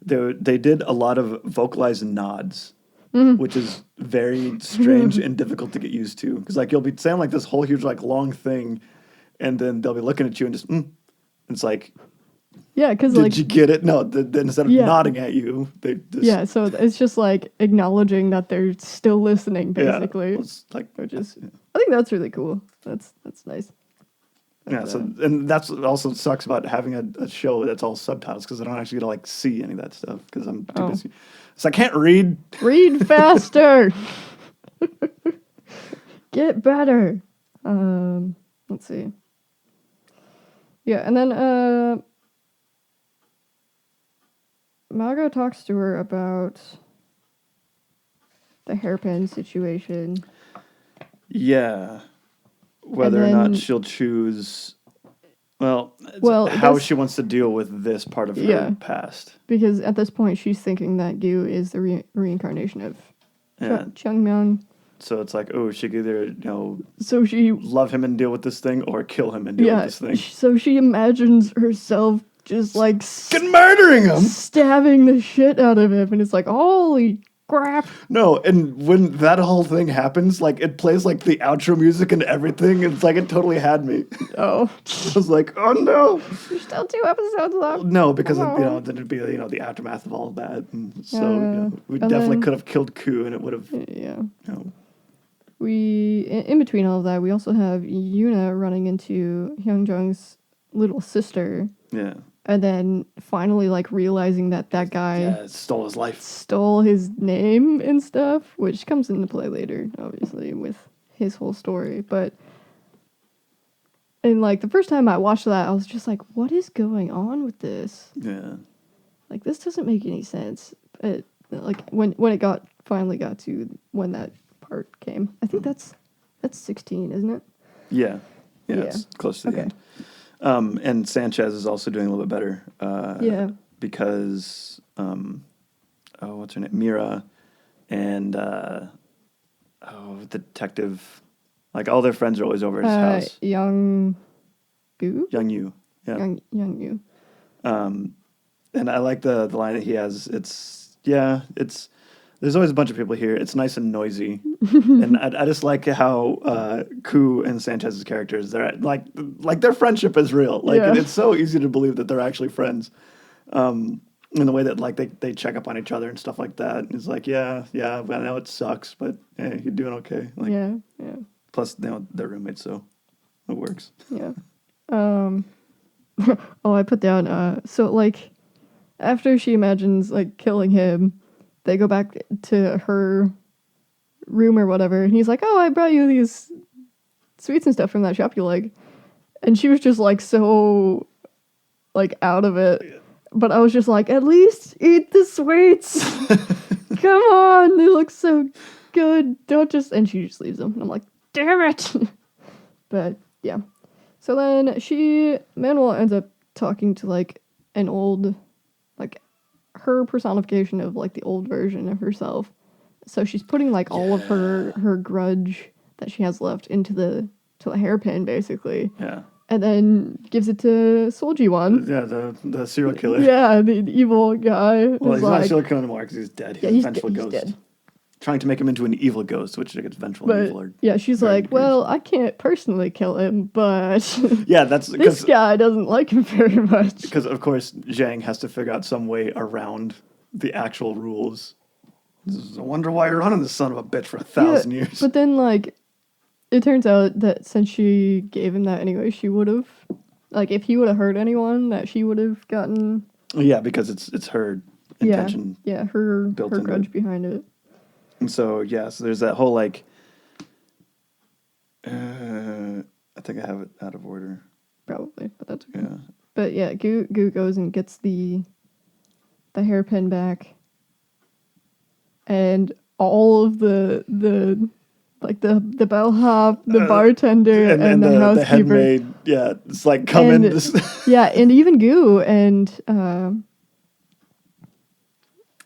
S2: They did a lot of vocalized nods, which is very strange and difficult to get used to. Because like you'll be saying like this whole huge like long thing, and then they'll be looking at you and just It's like,
S1: yeah, because
S2: did
S1: like
S2: you get it? No, instead of
S1: Yeah.
S2: nodding at you, they just
S1: yeah, so it's just like acknowledging that they're still listening,
S2: yeah,
S1: basically,
S2: it's like
S1: which is I think that's really cool. That's nice.
S2: yeah. So and that's also sucks about having a show that's all subtitles because I don't actually get to like see any of that stuff because I'm too
S1: Oh.
S2: busy. So I can't read.
S1: Read faster. Get better. Let's see. Yeah, and then Margot talks to her about the hairpin situation.
S2: Yeah. Whether or not
S1: then-
S2: she'll choose, well,
S1: Well,
S2: how
S1: that's-
S2: she wants to deal with this part of her
S1: Yeah.
S2: past.
S1: Because at this point she's thinking that Gyu is the reincarnation of
S2: Yeah.
S1: Chungmyeon.
S2: So it's like, oh, she could either,
S1: So she
S2: love him and deal with this thing or kill him and deal with this thing.
S1: so she imagines herself just like
S2: Fucking murdering him!
S1: stabbing the shit out of him, and it's like, holy crap.
S2: No, and when that whole thing happens, like, it plays, like, the outro music and everything. It's like, it totally had me.
S1: Oh.
S2: I was like, oh, no.
S1: There's still 2 episodes left.
S2: No, because,
S1: Oh.
S2: then it'd be, the aftermath of all of that. And so,
S1: Yeah.
S2: we
S1: And
S2: definitely
S1: then-
S2: could have killed Ku and it would have,
S1: Yeah.
S2: you know,
S1: In between all of that, we also have Yuna running into Hyunjung's little sister,
S2: yeah.
S1: and then finally like realizing that guy
S2: Yeah, it stole his life.
S1: stole his name and stuff, which comes into play later, obviously, with his whole story. But and like the first time I watched that, I was just like, what is going on with this?
S2: Yeah.
S1: Like this doesn't make any sense. But like when it finally got to when that part came, I think that's 16, isn't it?
S2: Yeah. Yeah,
S1: Yeah.
S2: it's close to the
S1: Okay.
S2: end. And Sanchez is also doing a little bit better.
S1: Yeah.
S2: Because, what's her name? Mira and, detective. Like, all their friends are always over his house.
S1: Young Goo?
S2: Young Yu. Yeah.
S1: Young you.
S2: And I like the line that he has. It's There's always a bunch of people here. It's nice and noisy, and I just like how Ku and Sanchez's characters. They're like their friendship is real. Like
S1: Yeah.
S2: it's so easy to believe that they're actually friends. In the way that like they check up on each other and stuff like that. It's like yeah, I know it sucks, but hey, you're doing okay. Like
S1: Yeah.
S2: plus they're roommates, so it works.
S1: Yeah. Oh, I put down. So like, after she imagines like killing him, they go back to her room or whatever, and he's like, "Oh, I brought you these sweets and stuff from that shop you like," and she was just like so like out of it. But I was just like, at least eat the sweets. Come on, they look so good. Don't just. And she just leaves them. And I'm like, damn it. But yeah. So then Manuel ends up talking to like an old, like her personification of like the old version of herself. So she's putting like all of her grudge that she has left into the hairpin basically.
S2: Yeah.
S1: And then gives it to Solji-Wan.
S2: Yeah, the serial killer.
S1: Yeah, the evil guy.
S2: Well,
S1: is
S2: he's
S1: like,
S2: not serial killer anymore because he's dead. He's
S1: Yeah,
S2: a
S1: he's
S2: vengeful
S1: he's
S2: ghost.
S1: dead.
S2: Trying to make him into an evil ghost, which I guess vengeful and evil
S1: But
S2: are.
S1: yeah, she's
S2: very
S1: like,
S2: degrees.
S1: well, I can't personally kill him, but
S2: Yeah, that's
S1: this
S2: because
S1: guy doesn't like him very much.
S2: of course Zhang has to figure out some way around the actual rules. I wonder why you're running this son of a bitch for 1,000 years.
S1: But then, like, it turns out that since she gave him that anyway, she would have, like, if he would have hurt anyone, that she would have gotten.
S2: Yeah, because it's her intention.
S1: Yeah, her
S2: built
S1: her
S2: into
S1: grudge
S2: it.
S1: behind it.
S2: And so so there's that whole like. I think I have it out of order.
S1: Probably, but that's okay.
S2: Yeah.
S1: But yeah, Goo goes and gets the hairpin back, and all of the like the bellhop, the bartender, and the housekeeper.
S2: headmaid. Yeah, it's like come in.
S1: And- Yeah, and even Goo and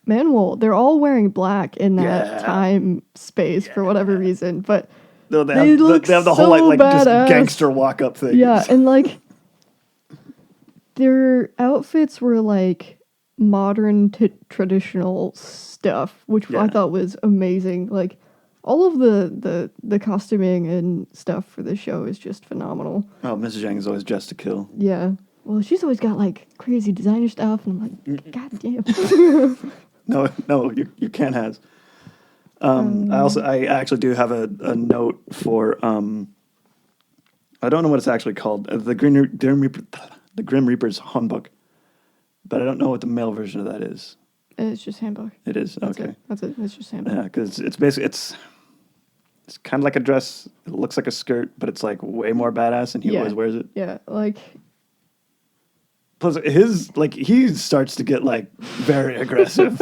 S1: Manuel, they're all wearing black in that
S2: Yeah.
S1: time space for whatever reason. But
S2: No,
S1: They look
S2: they have the whole
S1: so
S2: like just
S1: badass.
S2: gangster walk up thing.
S1: yeah, and like their outfits were like modern to traditional stuff, which I
S2: Yeah.
S1: thought was amazing. Like all of the costuming and stuff for the show is just phenomenal.
S2: Oh, Mrs. Zhang is always dressed to kill.
S1: Yeah. Well, she's always got like crazy designer stuff, and I'm like, God damn.
S2: No, you can't has. I actually do have a note for I don't know what it's actually called. The Grim Reaper's Handbook, but I don't know what the male version of that is.
S1: It's just handbook.
S2: It is
S1: That's
S2: okay.
S1: it. That's it. It's just handbook.
S2: Yeah, because it's basically it's kind of like a dress. It looks like a skirt, but it's like way more badass, and he
S1: Yeah.
S2: always wears it.
S1: Yeah, like
S2: Plus, he starts to get like very aggressive.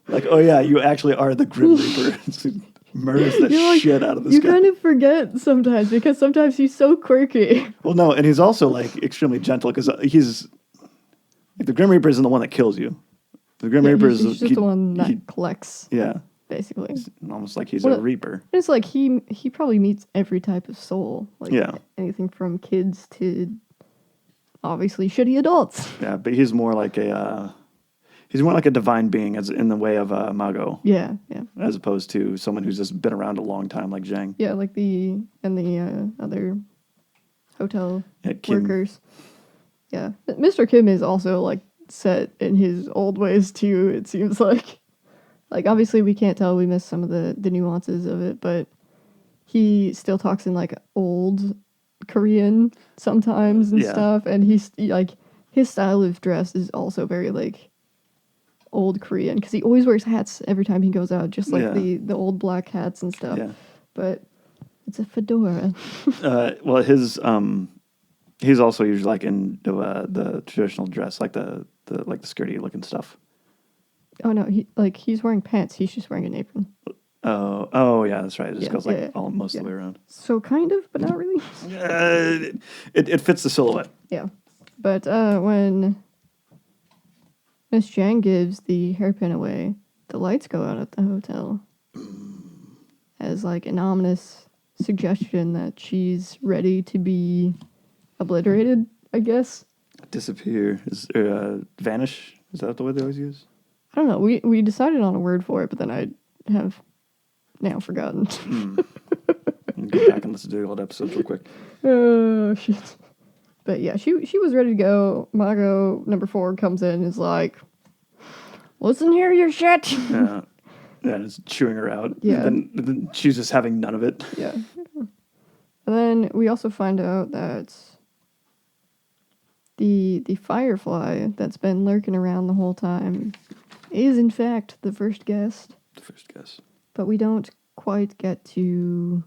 S2: like, oh yeah, you actually are the Grim Reaper. Murders the
S1: You're like-
S2: shit out of this
S1: you
S2: guy.
S1: kind of forget sometimes because sometimes he's so quirky.
S2: Well, no, and he's also like extremely gentle because he's like the Grim Reaper isn't the one that kills you. The Grim
S1: Yeah,
S2: Reaper
S1: he's,
S2: is
S1: he's just the one that collects,
S2: yeah,
S1: basically.
S2: almost like he's
S1: What
S2: a
S1: a-
S2: Reaper.
S1: It's like he probably meets every type of soul. Like
S2: Yeah.
S1: anything from kids to obviously shitty adults.
S2: Yeah, but he's more like a divine being, as in the way of Mago,
S1: Yeah.
S2: as opposed to someone who's just been around a long time, like Zhang.
S1: Yeah, like the other hotel
S2: Yeah, Kim.
S1: workers. Yeah. Mr. Kim is also like set in his old ways too, it seems like. Like obviously we can't tell, we missed some of the nuances of it, but he still talks in like old Korean sometimes and
S2: Yeah.
S1: stuff, and he's like his style of dress is also very like old Korean because he always wears hats every time he goes out, just like
S2: Yeah.
S1: the old black hats and stuff.
S2: Yeah.
S1: But it's a fedora.
S2: Well, he's also usually like in the traditional dress, like the skirty looking stuff.
S1: Oh no, he's wearing pants. He's just wearing an apron.
S2: Oh yeah, that's right. It just
S1: Yeah,
S2: goes like
S1: yeah,
S2: most of
S1: yeah.
S2: the way around.
S1: So kind of, but not really.
S2: It fits the silhouette.
S1: Yeah, but when Miss Zhang gives the hairpin away, the lights go out at the hotel as like an ominous suggestion that she's ready to be obliterated, I guess.
S2: Disappear is vanish. Is that the way they always use?
S1: I don't know. We decided on a word for it, but then I have now forgotten.
S2: Go back and listen to the old episodes real quick.
S1: Oh shit. But yeah, she was ready to go. Mago number 4 comes in and is like, listen here, your shit.
S2: Yeah. Yeah, it's chewing her out.
S1: Yeah.
S2: And then she's just having none of it.
S1: Yeah. And then we also find out that the firefly that's been lurking around the whole time is in fact the first guest.
S2: The first guess.
S1: But we don't quite get to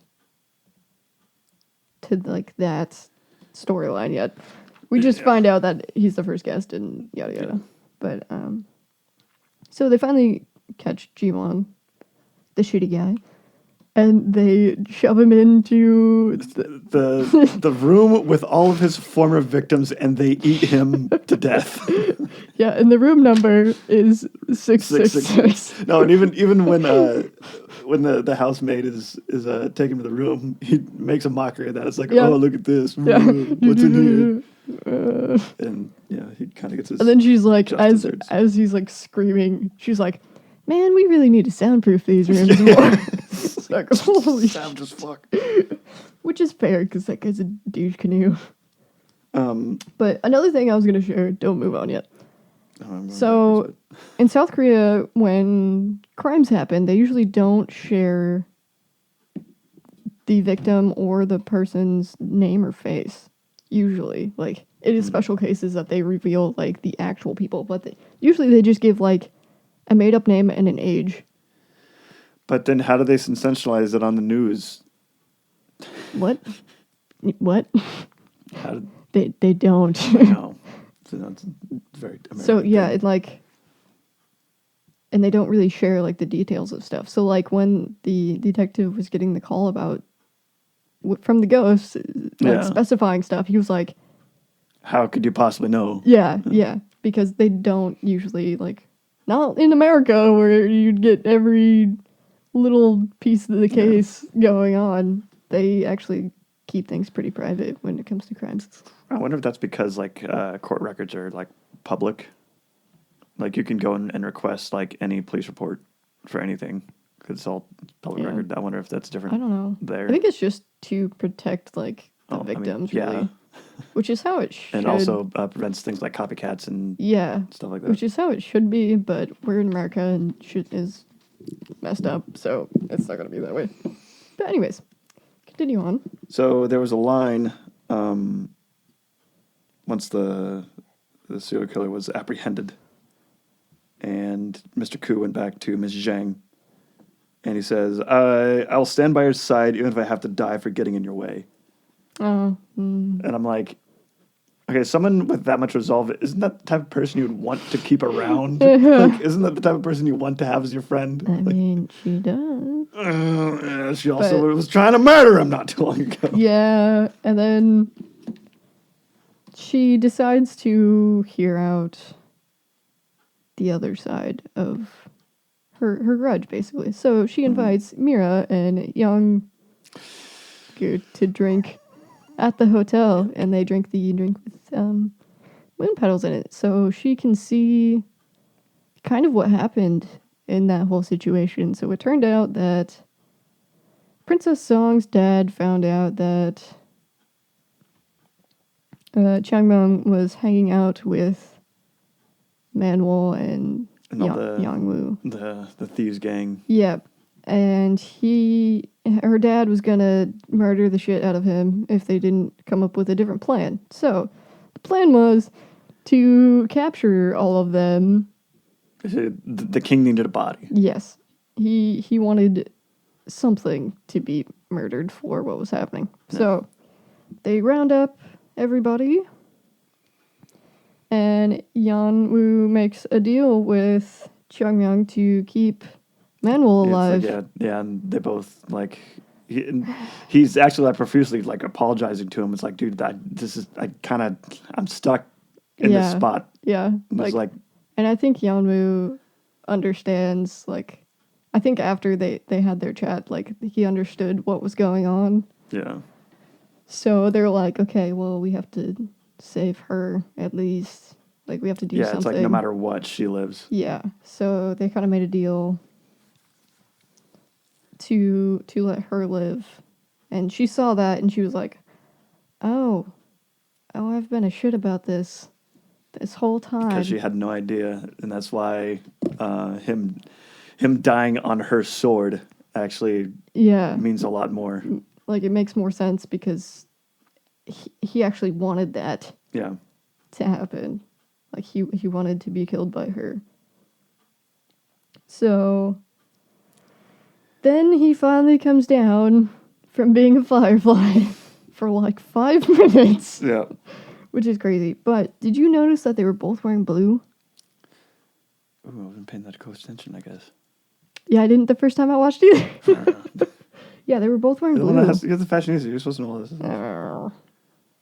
S1: like that storyline yet. We just find out that he's the first guest and yada yada.
S2: Yeah.
S1: But so they finally catch Jimon, the shitty guy, and they shove him into
S2: The room with all of his former victims, and they eat him to death.
S1: yeah, and the room number is 666.
S2: No, and even when the housemaid is taking him to the room, he makes a mockery of that. It's like,
S1: Yeah.
S2: oh, look at this.
S1: Yeah.
S2: What's in here? And yeah, he kind of gets his.
S1: And then she's like,
S2: just
S1: as
S2: desserts.
S1: as he's like screaming, she's like, "Man, we really need to soundproof these rooms more." It's like, holy
S2: savage as fuck.
S1: Which is fair because that guy's a douche canoe.
S2: Um,
S1: But another thing I was gonna share. Don't move on yet.
S2: I'm going
S1: So
S2: backwards,
S1: in South Korea, when crimes happen, they usually don't share the victim or the person's name or face. Usually, like it is special cases that they reveal like the actual people, but usually they just give like a made up name and an age.
S2: but then how do they sensationalize it on the news?
S1: What? What?
S2: How did
S1: They don't.
S2: no? So that's very American
S1: So yeah,
S2: thing.
S1: it like, and they don't really share like the details of stuff. So like when the detective was getting the call about from the ghosts, like
S2: Yeah.
S1: specifying stuff, he was like,
S2: How could you possibly know?
S1: yeah, because they don't usually like, not in America where you'd get every little piece of the case going on. They actually keep things pretty private when it comes to crimes.
S2: I wonder if that's because like court records are like public. Like you can go and request like any police report for anything because it's all public
S1: Yeah.
S2: record. I wonder if that's different.
S1: I don't know.
S2: There.
S1: I think it's just to protect like the
S2: Oh, I mean,
S1: victims,
S2: yeah.
S1: really, which is how it should.
S2: And also prevents things like copycats and
S1: yeah,
S2: stuff like that.
S1: which is how it should be. But we're in America and shit is messed up, so it's not gonna be that way. But anyways, continue on.
S2: So there was a line once the serial killer was apprehended, and Mr. Koo went back to Ms. Zhang, and he says, "I'll stand by your side even if I have to die for getting in your way."
S1: Oh,
S2: And I'm like, okay, someone with that much resolve, isn't that the type of person you would want to keep around? Like, isn't that the type of person you want to have as your friend?
S1: I mean, she does.
S2: Yeah, she also
S1: But-
S2: was trying to murder him not too long ago.
S1: Yeah, and then she decides to hear out the other side of her grudge, basically. So she invites Mira and Young to drink at the hotel, and they drink the drink with moon petals in it, so she can see kind of what happened in that whole situation. So it turned out that Princess Song's dad found out that Changmyeong was hanging out with Manwol and
S2: And all the-
S1: Yangwoo.
S2: The thieves gang.
S1: Yep. And her dad was gonna murder the shit out of him if they didn't come up with a different plan. So the plan was to capture all of them.
S2: The king needed a body.
S1: Yes. He wanted something to be murdered for what was happening. So they round up everybody, and Yanwoo makes a deal with Changmyeong to keep Manwol
S2: It's
S1: alive.
S2: like, yeah, and they both like he's actually like profusely like apologizing to him. It's like, dude, I'm stuck in this
S1: Yeah.
S2: spot.
S1: Yeah.
S2: And it's like,
S1: And I think Yanwoo understands, like, I think after they had their chat, like, he understood what was going on.
S2: yeah,
S1: So they're like, okay, well, we have to save her at least. Like, we have to do
S2: Yeah,
S1: something.
S2: it's like no matter what, she lives.
S1: Yeah. So they kind of made a deal to let her live. And she saw that and she was like, oh, I've been a shit about this whole time.
S2: Because she had no idea, and that's why him dying on her sword actually
S1: Yeah.
S2: means a lot more.
S1: Like, it makes more sense because he actually wanted that
S2: Yeah.
S1: to happen. Like, he wanted to be killed by her. So then he finally comes down from being a firefly for like 5 minutes,
S2: Yeah.
S1: which is crazy. But did you notice that they were both wearing blue?
S2: Ooh, I wasn't paying that close attention, I guess.
S1: Yeah, I didn't the first time I watched either.
S2: I don't know.
S1: Yeah, they were both wearing
S2: The one
S1: blue.
S2: that you're the fashionista. You're supposed to know all this.
S1: Uh,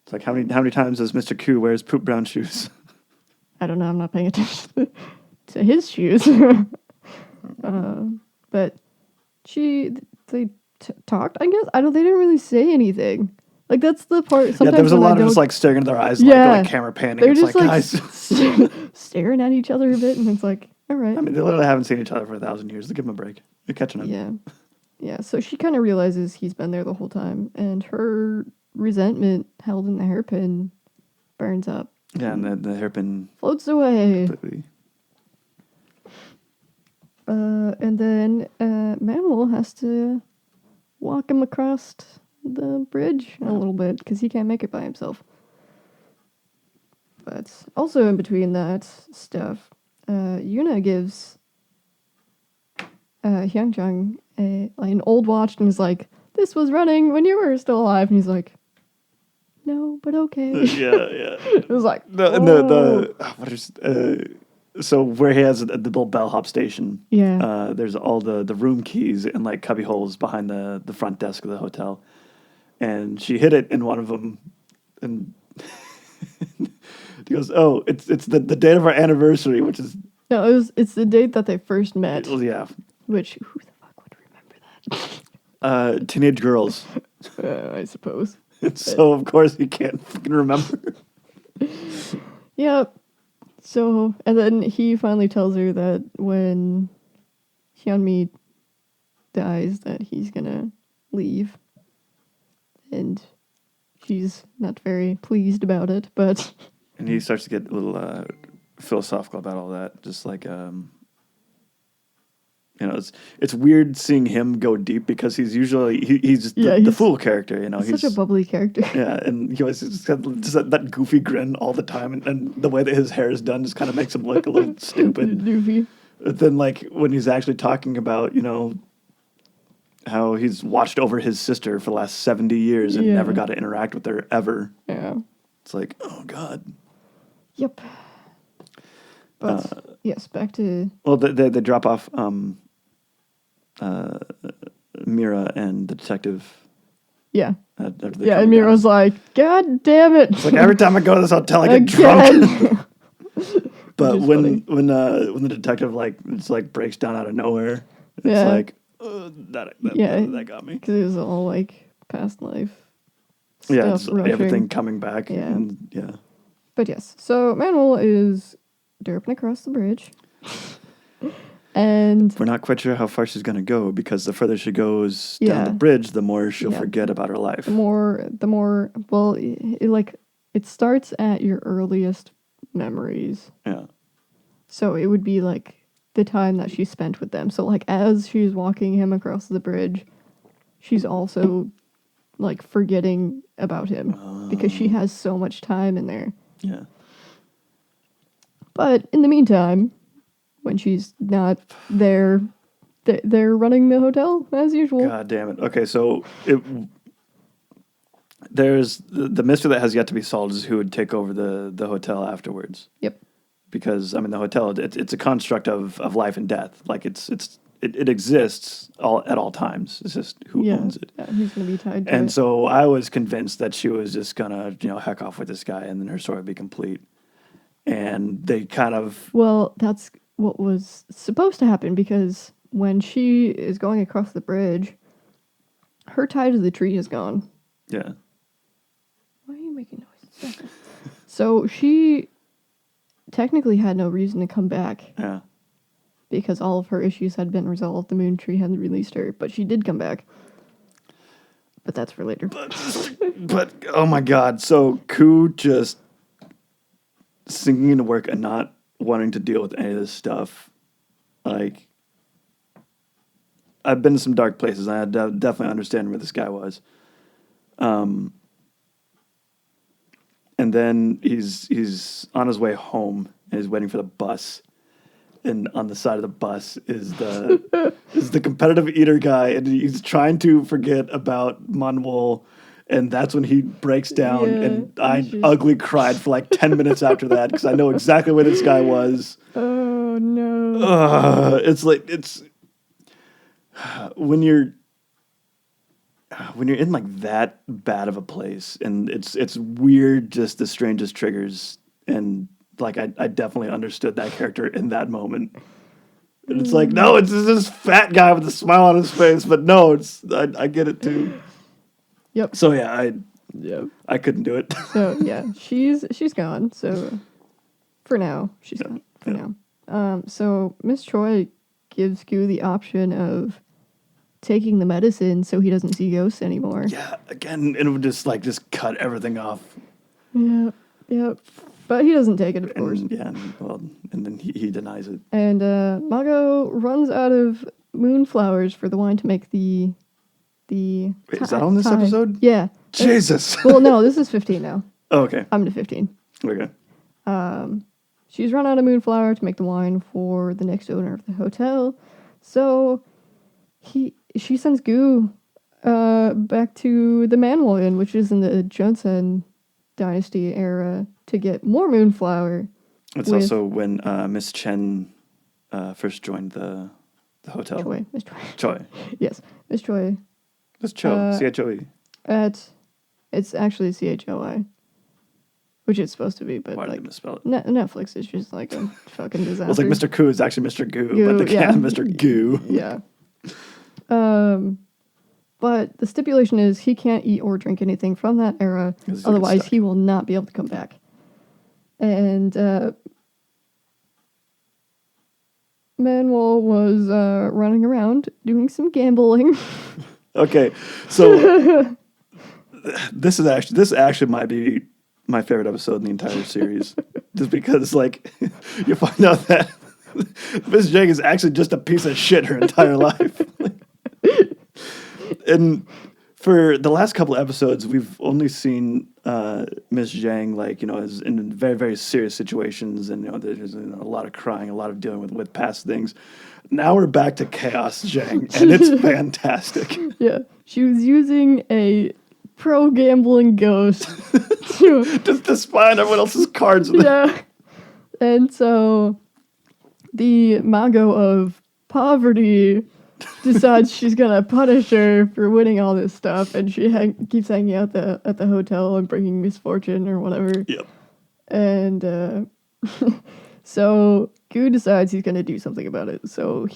S2: It's like how many times does Mr. Q wears poop brown shoes?
S1: I don't know. I'm not paying attention to his shoes. But they talked. I guess I don't. They didn't really say anything. Like, that's the part. Sometimes
S2: Yeah, there was a
S1: when I
S2: lot of just
S1: don't-
S2: like staring into their eyes,
S1: Yeah.
S2: like camera panning.
S1: They're
S2: It's
S1: just
S2: like,
S1: like
S2: guys.
S1: staring at each other a bit, and it's like, all right.
S2: I mean, they literally haven't seen each other for 1,000 years. Give them a break. You're catching up.
S1: Yeah. Yeah. So she kind of realizes he's been there the whole time, and her resentment held in the hairpin burns up,
S2: Yeah, and the hairpin.
S1: floats away.
S2: completely-
S1: And then Manuel has to walk him across the bridge a little bit because he can't make it by himself. But also in between that stuff, Yuna gives Hyunjung an old watch and is like, "This was running when you were still alive." And he's like, "No, but okay."
S2: yeah.
S1: It was like,
S2: What is so where he has the little bellhop station.
S1: Yeah.
S2: There's all the room keys and like cubby holes behind the front desk of the hotel, and she hid it in one of them, and he goes, "Oh, it's the date of our anniversary, which is
S1: No, it's the date that they first met.
S2: yeah,
S1: Which who the fuck would remember that?
S2: teenage girls."
S1: I suppose.
S2: So of course he can't fucking remember.
S1: Yep. So, and then he finally tells her that when Hyunmi dies, that he's gonna leave, and she's not very pleased about it. But
S2: And he starts to get a little philosophical about all that. Just like, it's weird seeing him go deep because he's usually he's the
S1: he's
S2: fool character.
S1: he's such a bubbly character.
S2: yeah, and he always just got just that goofy grin all the time, and the way that his hair is done just kind of makes him look a little stupid.
S1: Doofy.
S2: But then, like when he's actually talking about how he's watched over his sister for the last 70 years and
S1: Yeah.
S2: never got to interact with her ever.
S1: Yeah.
S2: It's like, oh god.
S1: Yep. But yes, back to
S2: Well, they drop off Mira and the detective.
S1: yeah.
S2: After they
S1: Yeah,
S2: calm
S1: and
S2: down.
S1: Mira's like, "God damn it!"
S2: It's like every time I go to this hotel, I get drunk. But
S1: Which is
S2: when the detective just breaks down out of nowhere, it's
S1: Yeah.
S2: like that got me.
S1: Because it was all like past life.
S2: Yeah,
S1: Stuff
S2: it's
S1: rushing.
S2: everything coming back.
S1: Yeah.
S2: And, yeah.
S1: But yes, so Manuel is derping across the bridge. And
S2: We're not quite sure how far she's gonna go because the further she goes down the
S1: Yeah.
S2: bridge, the more she'll
S1: Yeah.
S2: forget about her life.
S1: the more, well, it starts at your earliest memories.
S2: Yeah.
S1: So it would be like the time that she spent with them. So like as she's walking him across the bridge, she's also like forgetting about him because she has so much time in there.
S2: Yeah.
S1: But in the meantime, when she's not there, they're running the hotel as usual.
S2: God damn it. Okay, so there's the mystery that has yet to be solved is who would take over the hotel afterwards.
S1: Yep.
S2: Because I mean the hotel it's a construct of life and death. Like it exists at all times. It's just who owns it.
S1: Yeah, who's gonna be tied to
S2: And
S1: it.
S2: so I was convinced that she was just gonna heck off with this guy and then her story would be complete. And they kind of
S1: Well, that's what was supposed to happen because when she is going across the bridge, her tie to the tree is gone.
S2: yeah.
S1: Why are you making noise? So she technically had no reason to come back
S2: Yeah.
S1: because all of her issues had been resolved. The Moon Tree hadn't released her, but she did come back. But that's for later.
S2: But oh my god, so Ku just sinking into work and not wanting to deal with any of this stuff. Like, I've been to some dark places, and I definitely understand where this guy was. And then he's on his way home, and he's waiting for the bus. And on the side of the bus is the competitive eater guy, and he's trying to forget about Manuel, and that's when he breaks down,
S1: Yeah,
S2: and I
S1: he's just-
S2: ugly cried for like 10 minutes after that because I know exactly where this guy was.
S1: Oh no.
S2: It's like when you're in like that bad of a place, and it's weird, just the strangest triggers, and like I definitely understood that character in that moment. And it's like, no, it's this fat guy with a smile on his face, but no, I get it too.
S1: Yep.
S2: So yeah,
S1: Yep.
S2: I couldn't do it.
S1: So yeah, she's gone. So for now, she's gone. For
S2: yeah.
S1: now. So Miss Choi gives Gu the option of taking the medicine so he doesn't see ghosts anymore.
S2: Yeah, again, it would just cut everything off.
S1: Yep. Yep. But he doesn't take it, of course.
S2: And, yeah, and then he denies it.
S1: And Mago runs out of moonflowers for the wine to make the.
S2: Wait, is that on this
S1: Thai.
S2: episode?
S1: Yeah.
S2: Jesus.
S1: Well, no, this is 15 now.
S2: Oh, okay.
S1: I'm to 15.
S2: Okay.
S1: She's run out of moonflower to make the wine for the next owner of the hotel. So she sends Gu back to the Manuel Inn, which is in the Joseon dynasty era, to get more moonflower.
S2: It's
S1: with
S2: also when Miss Chen first joined the hotel.
S1: Choi. Miss Choi.
S2: Choi.
S1: Yes, Miss Choi.
S2: That's Cho. C-H-O-E.
S1: It's actually CHOI, which it's supposed to be, but
S2: Why did
S1: like
S2: they misspell it?
S1: Netflix is just like a fucking disaster.
S2: Well, it's like Mr. Ku is actually Mr. Goo,
S1: Goo,
S2: but they
S1: yeah.
S2: can't have Mr. Goo.
S1: Yeah. But the stipulation is he can't eat or drink anything from that era,
S2: 'Cause he'll get
S1: otherwise
S2: stuck.
S1: he will not be able to come back. And Manuel was running around doing some gambling.
S2: Okay, so this actually might be my favorite episode in the entire series, just because like you find out that Miss Jang is actually just a piece of shit her entire life. And for the last couple of episodes, we've only seen Miss Zhang, like, is in very, very serious situations, and there's a lot of crying, a lot of dealing with past things. Now we're back to Chaos Zhang, and it's fantastic.
S1: Yeah, she was using a pro gambling ghost to
S2: Just to spy on everyone else's cards.
S1: yeah. And so the Mago of poverty decides she's gonna punish her for winning all this stuff, and she keeps hanging out at the hotel and bringing misfortune or whatever.
S2: Yep.
S1: And so Gu decides he's gonna do something about it. So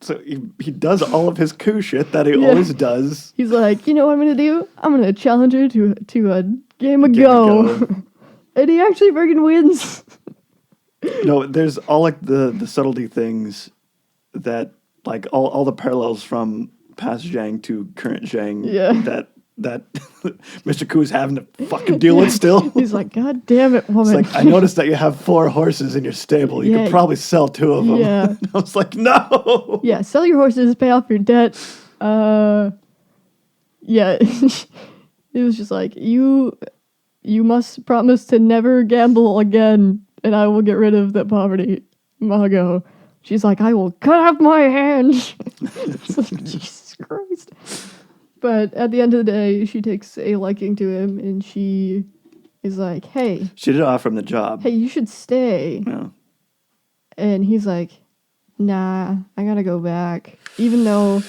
S2: So he does all of his coup shit that he
S1: Yeah.
S2: always does.
S1: he's like, you know what I'm gonna do? I'm gonna challenge her to a game of
S2: Game of
S1: Go.
S2: Go.
S1: And he actually freaking wins.
S2: No, there's all like the subtlety things that like all the parallels from past Zhang to current Zhang.
S1: Yeah.
S2: That Mr. Ku is having to fucking deal with still.
S1: He's like, God damn it,
S2: It's
S1: woman.
S2: like, I noticed that you have 4 horses in your stable. You
S1: Yeah.
S2: could probably sell 2 of them.
S1: Yeah.
S2: I was like, no.
S1: Yeah, sell your horses, pay off your debt. Yeah, it was just like, you must promise to never gamble again, and I will get rid of the poverty. Mago. She's like, I will cut off my hands. It's like, Jesus Christ. But at the end of the day, she takes a liking to him, and she is like, hey,
S2: She did offer him the job.
S1: you should stay.
S2: Yeah.
S1: And he's like, nah, I gotta go back. Even though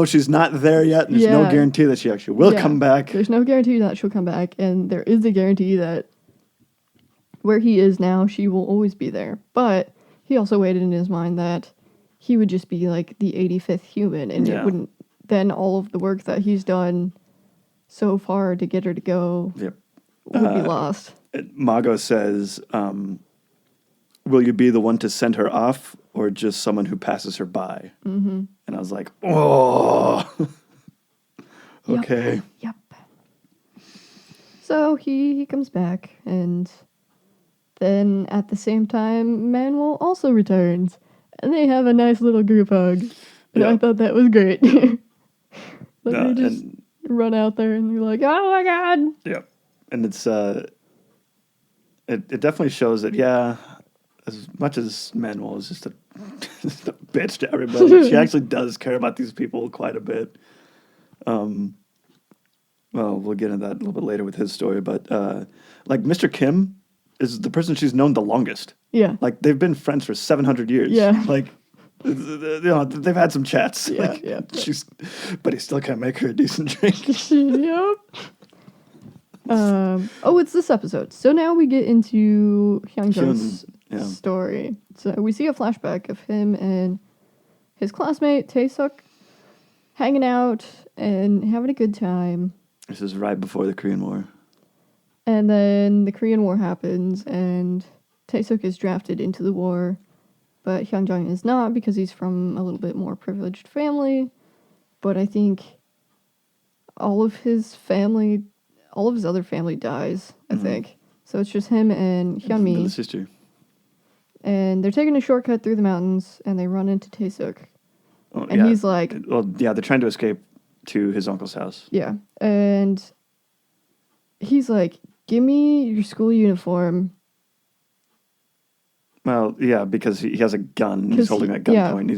S2: She's not there yet, and there's no
S1: Yeah.
S2: guarantee that she actually will
S1: Yeah.
S2: come back.
S1: there's no guarantee that she'll come back, and there is a guarantee that where he is now, she will always be there. But he also waited in his mind that he would just be like the 85th human, and
S2: Yeah.
S1: it wouldn't. Then all of the work that he's done so far to get her to go
S2: Yep.
S1: would be lost.
S2: Mago says, will you be the one to send her off or just someone who passes her by? Mm-hmm. And I was like, oh, okay.
S1: Yep. So he comes back, and then at the same time, Manuel also returns, and they have a nice little group hug. And I thought that was great. They just run out there, and you're like, oh my god.
S2: Yeah. And it's, it definitely shows that, as much as Manuel is just a bitch to everybody, she actually does care about these people quite a bit. Well, we'll get into that a little bit later with his story, but like Mr. Kim is the person she's known the longest.
S1: Yeah.
S2: Like they've been friends for 700 years.
S1: Yeah.
S2: Like, they've had some chats.
S1: Yeah,
S2: like,
S1: yeah.
S2: But he still can't make her a decent drink.
S1: Yep. It's this episode. So now we get into Hyunjung's story. So we see a flashback of him and his classmate Tae-suk hanging out and having a good time.
S2: This is right before the Korean War.
S1: And then the Korean War happens, and Tae-suk is drafted into the war, but Hyunjung is not because he's from a little bit more privileged family. But I think all of his other family dies, I think. So it's just him and Hyunmi.
S2: The sister.
S1: And they're taking a shortcut through the mountains, and they run into Tae-suk.
S2: Oh,
S1: and he's like...
S2: Well, yeah, they're trying to escape to his uncle's house.
S1: Yeah. And he's like, give me your school uniform.
S2: Well, yeah, because he has a gun. He's holding that gunpoint.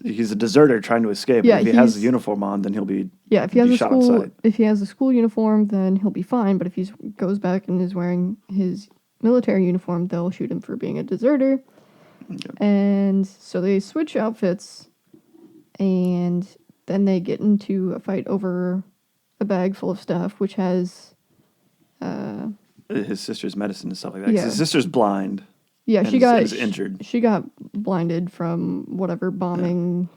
S2: He's a deserter trying to escape.
S1: Yeah,
S2: if he has a uniform on, then he'll be
S1: if he has a school uniform, then he'll be fine. But if he goes back and is wearing his military uniform, they'll shoot him for being a deserter. Okay. And so they switch outfits, and then they get into a fight over a bag full of stuff, which has
S2: his sister's medicine and stuff like that. 'Cause
S1: Yeah.
S2: his sister's blind.
S1: Yeah, she
S2: is injured.
S1: She got blinded from whatever bombing,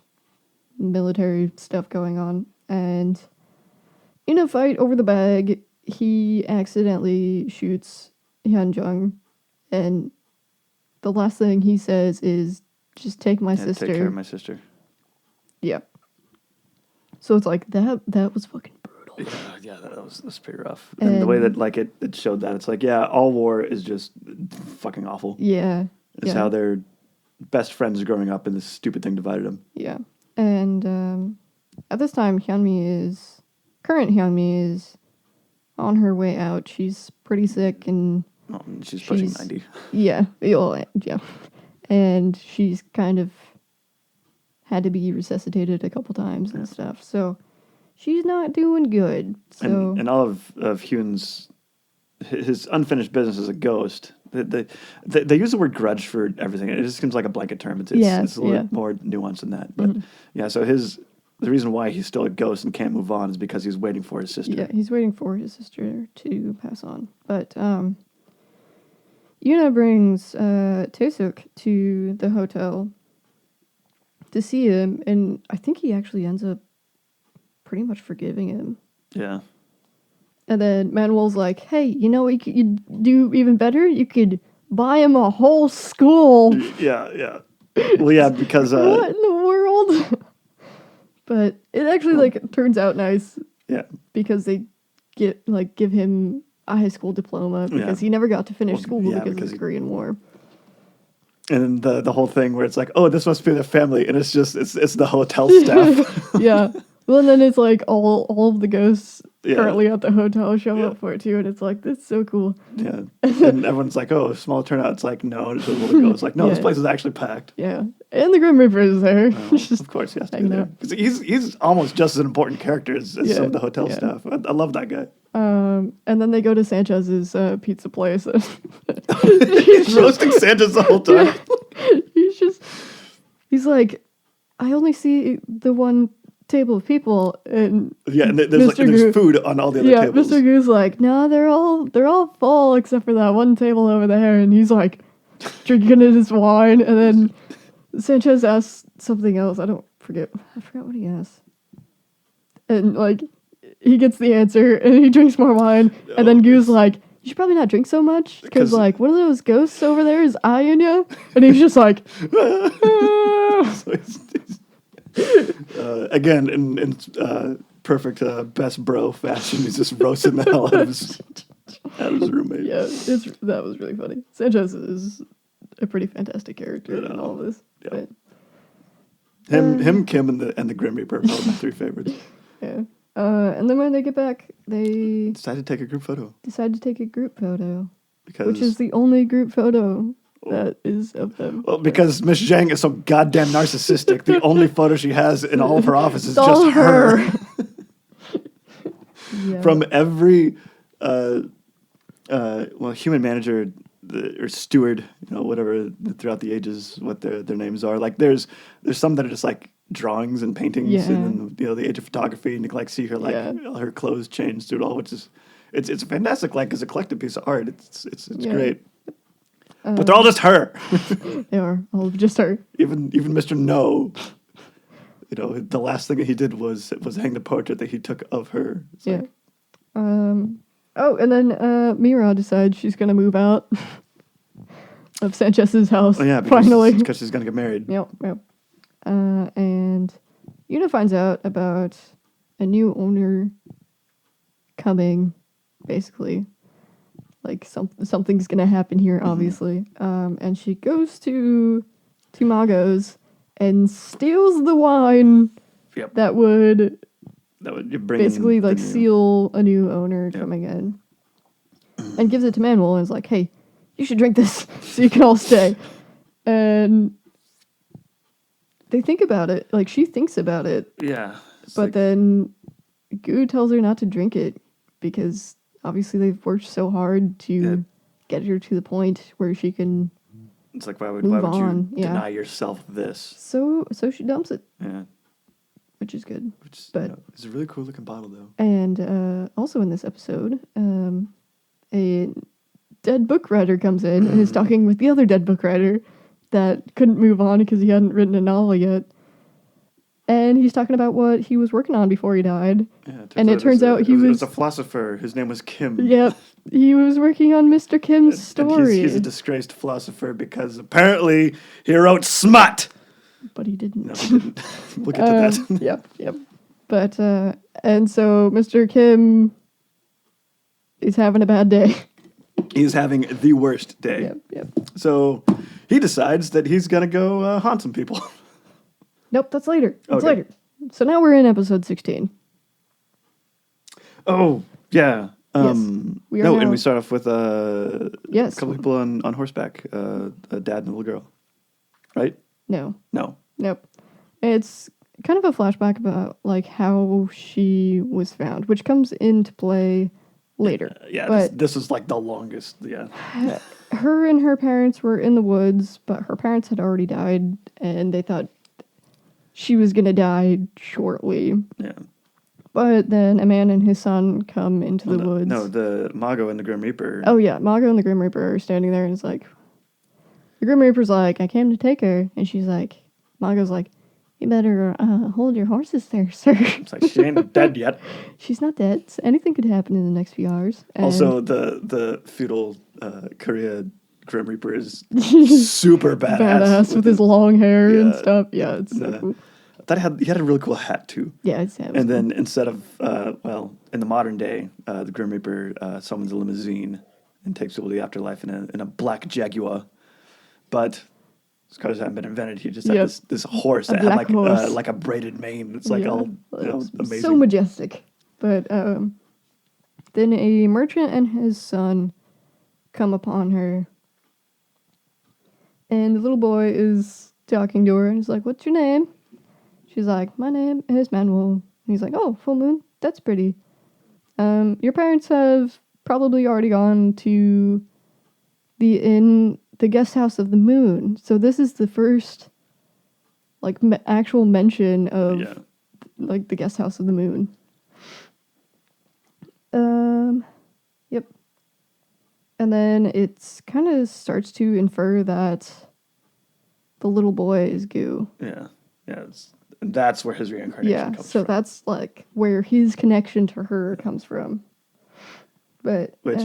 S1: military stuff going on. And in a fight over the bag, he accidentally shoots Hyunjung. And the last thing he says is, just take my sister.
S2: Take care of my sister.
S1: Yeah. So it's like, that was fucking brutal.
S2: Yeah, that was pretty rough. And the way that like it showed that, it's like, all war is just fucking awful.
S1: Yeah.
S2: It's how their best friends growing up and this stupid thing divided them.
S1: Yeah. And at this time, current Hyunmi is on her way out. She's pretty sick and...
S2: Oh, she's pushing 90.
S1: Yeah. Yeah. And she's kind of had to be resuscitated a couple times and stuff. So she's not doing good. So
S2: and all of Hyun's his unfinished business as a ghost. They use the word grudge for everything. It just seems like a blanket term. It's a little bit more nuanced than that. But so the reason why he's still a ghost and can't move on is because he's waiting for his sister.
S1: Yeah, he's waiting for his sister to pass on. But Yuna brings Tae-suk to the hotel to see him, and I think he actually ends up pretty much forgiving him. Yeah. And then Manuel's like, hey, you know what you'd do even better? You could buy him a whole school.
S2: Yeah. Well, yeah, because...
S1: what in the world? But it actually, turns out nice.
S2: Yeah.
S1: Because they give him a high school diploma because he never got to finish school because of the Korean War.
S2: And then the whole thing where it's like, oh, this must be the family, and it's the hotel staff.
S1: Yeah. Well, and then it's like all of the ghosts currently at the hotel show up for it too, and it's like, this is so cool.
S2: Yeah. And everyone's like, oh, small turnout. It's like, no. And it's like, no, this place is actually packed.
S1: Yeah. And the Grim Reaper is there.
S2: Of course he has to be there. Because he's almost just as an important character as some of the hotel staff. I love that guy.
S1: And then they go to Sanchez's pizza place.
S2: He's roasting Sanchez the whole time.
S1: He's like, I only see the one table of people, and
S2: there's food on all the other tables.
S1: Mr. Goo's like, no, they're all full except for that one table over there, and he's like drinking his wine, and then Sanchez asks something else. I forgot what he asks, and he gets the answer, and he drinks more wine, and then Goo's like, you should probably not drink so much because
S2: 'Cause-
S1: like one of those ghosts over there is eyeing you, and he's just like, "Ah."
S2: So again, in perfect best bro fashion, he's just roasting the hell out of his roommate.
S1: Yeah, that was really funny. Sanchez is a pretty fantastic character in all of this.
S2: Yeah.
S1: But,
S2: Him, Kim, and the Grim Reaper are probably my three favorites.
S1: yeah. And then when they get back, they
S2: Decided to take a group photo
S1: decide to take a group photo,
S2: because
S1: which is the only group photo that is of them.
S2: well, because Miss Zhang is so goddamn narcissistic. The only photo she has in all of her office is
S1: It's all
S2: just her.
S1: Yeah.
S2: From every human manager or steward, whatever throughout the ages, what their names are. Like there's some that are just like drawings and paintings,
S1: Yeah.
S2: and then the age of photography, and you can like see her all her clothes change through it all, which is it's fantastic. Like as a collective piece of art, it's
S1: Yeah.
S2: great. But they're all just her.
S1: They are all just her.
S2: Even Mr. No. The last thing that he did was hang the portrait that he took of her. It's
S1: Yeah.
S2: like,
S1: Oh, and then Mira decides she's gonna move out of Sanchez's house.
S2: oh yeah, because
S1: finally.
S2: she's gonna get married.
S1: Yep. And Una finds out about a new owner coming, basically. Like something's gonna happen here, obviously. And she goes to Mago's and steals the wine
S2: Yep.
S1: that would
S2: You bring in
S1: basically
S2: the
S1: like
S2: new-
S1: seal a new owner
S2: Yep.
S1: coming in, and gives it to Manuel and is like, "Hey, you should drink this so you can all stay." And they think about it, like she thinks about it,
S2: Yeah.
S1: but then Gu tells her not to drink it because obviously they've worked so hard to
S2: Yeah.
S1: get her to the point where she can.
S2: it's like why would
S1: move
S2: you
S1: on, yeah.
S2: deny yourself this?
S1: So she dumps it,
S2: Yeah.
S1: which is good.
S2: Which
S1: But-
S2: it's a really cool looking bottle though.
S1: And also in this episode, a dead book writer comes in and is talking with the other dead book writer that couldn't move on because he hadn't written a novel yet. And he's talking about what he was working on before he died.
S2: Yeah.
S1: And it turns out he
S2: it
S1: was-
S2: a philosopher. His name was Kim.
S1: Yep, he was working on Mr. Kim's
S2: And
S1: story.
S2: he's a disgraced philosopher because apparently he wrote smut.
S1: But he didn't.
S2: No, he didn't. We'll get to that.
S1: Yep. But, and so Mr. Kim is having a bad day.
S2: He's having the worst day.
S1: Yep.
S2: So he decides that he's gonna go haunt some people.
S1: Nope, that's later. That's
S2: Okay.
S1: later. So now we're in episode 16.
S2: Oh yeah.
S1: We are
S2: no,
S1: now-
S2: and we start off with a
S1: Yes.
S2: couple people on horseback, a dad and a little girl, right?
S1: No.
S2: No.
S1: Nope. It's kind of a flashback about like how she was found, which comes into play later.
S2: Yeah,
S1: But
S2: this is like the longest. Yeah.
S1: her and her parents were in the woods, but her parents had already died, and they thought she was gonna die shortly.
S2: Yeah.
S1: But then a man and his son come into the woods.
S2: No, the Mago and the Grim Reaper.
S1: Oh yeah, Mago and the Grim Reaper are standing there, and it's like, the Grim Reaper's like, "I came to take her," and she's like, Mago's like, "You better hold your horses there, sir."
S2: It's like she ain't dead yet.
S1: She's not dead. So anything could happen in the next few hours. And
S2: Also, the feudal Korea Grim Reaper is super badass.
S1: badass with his long hair and
S2: yeah,
S1: stuff. Yeah, it's so
S2: the-
S1: cool.
S2: he had a really cool hat too.
S1: Yeah, it's
S2: And then instead of in the modern day, the Grim Reaper summons a limousine and takes people to the afterlife in a black Jaguar. But those cars haven't been invented. He just had
S1: Yep.
S2: this horse
S1: A
S2: that had
S1: black horse.
S2: like a braided mane. It's like all
S1: It's
S2: amazing.
S1: so majestic. But then a merchant and his son come upon her, and the little boy is talking to her, and he's like, "What's your name?" She's like, "My name is Manuel." And he's like, "Oh, full moon. That's pretty. Your parents have probably already gone to the guest house of the moon. So this is the first, like, actual mention of
S2: Yeah.
S1: like the guest house of the moon." Yep. And then it's kind of starts to infer that the little boy is Gu.
S2: Yeah. That's where his reincarnation
S1: Yeah,
S2: comes
S1: so
S2: from.
S1: that's like where his connection to her comes from. But
S2: Which,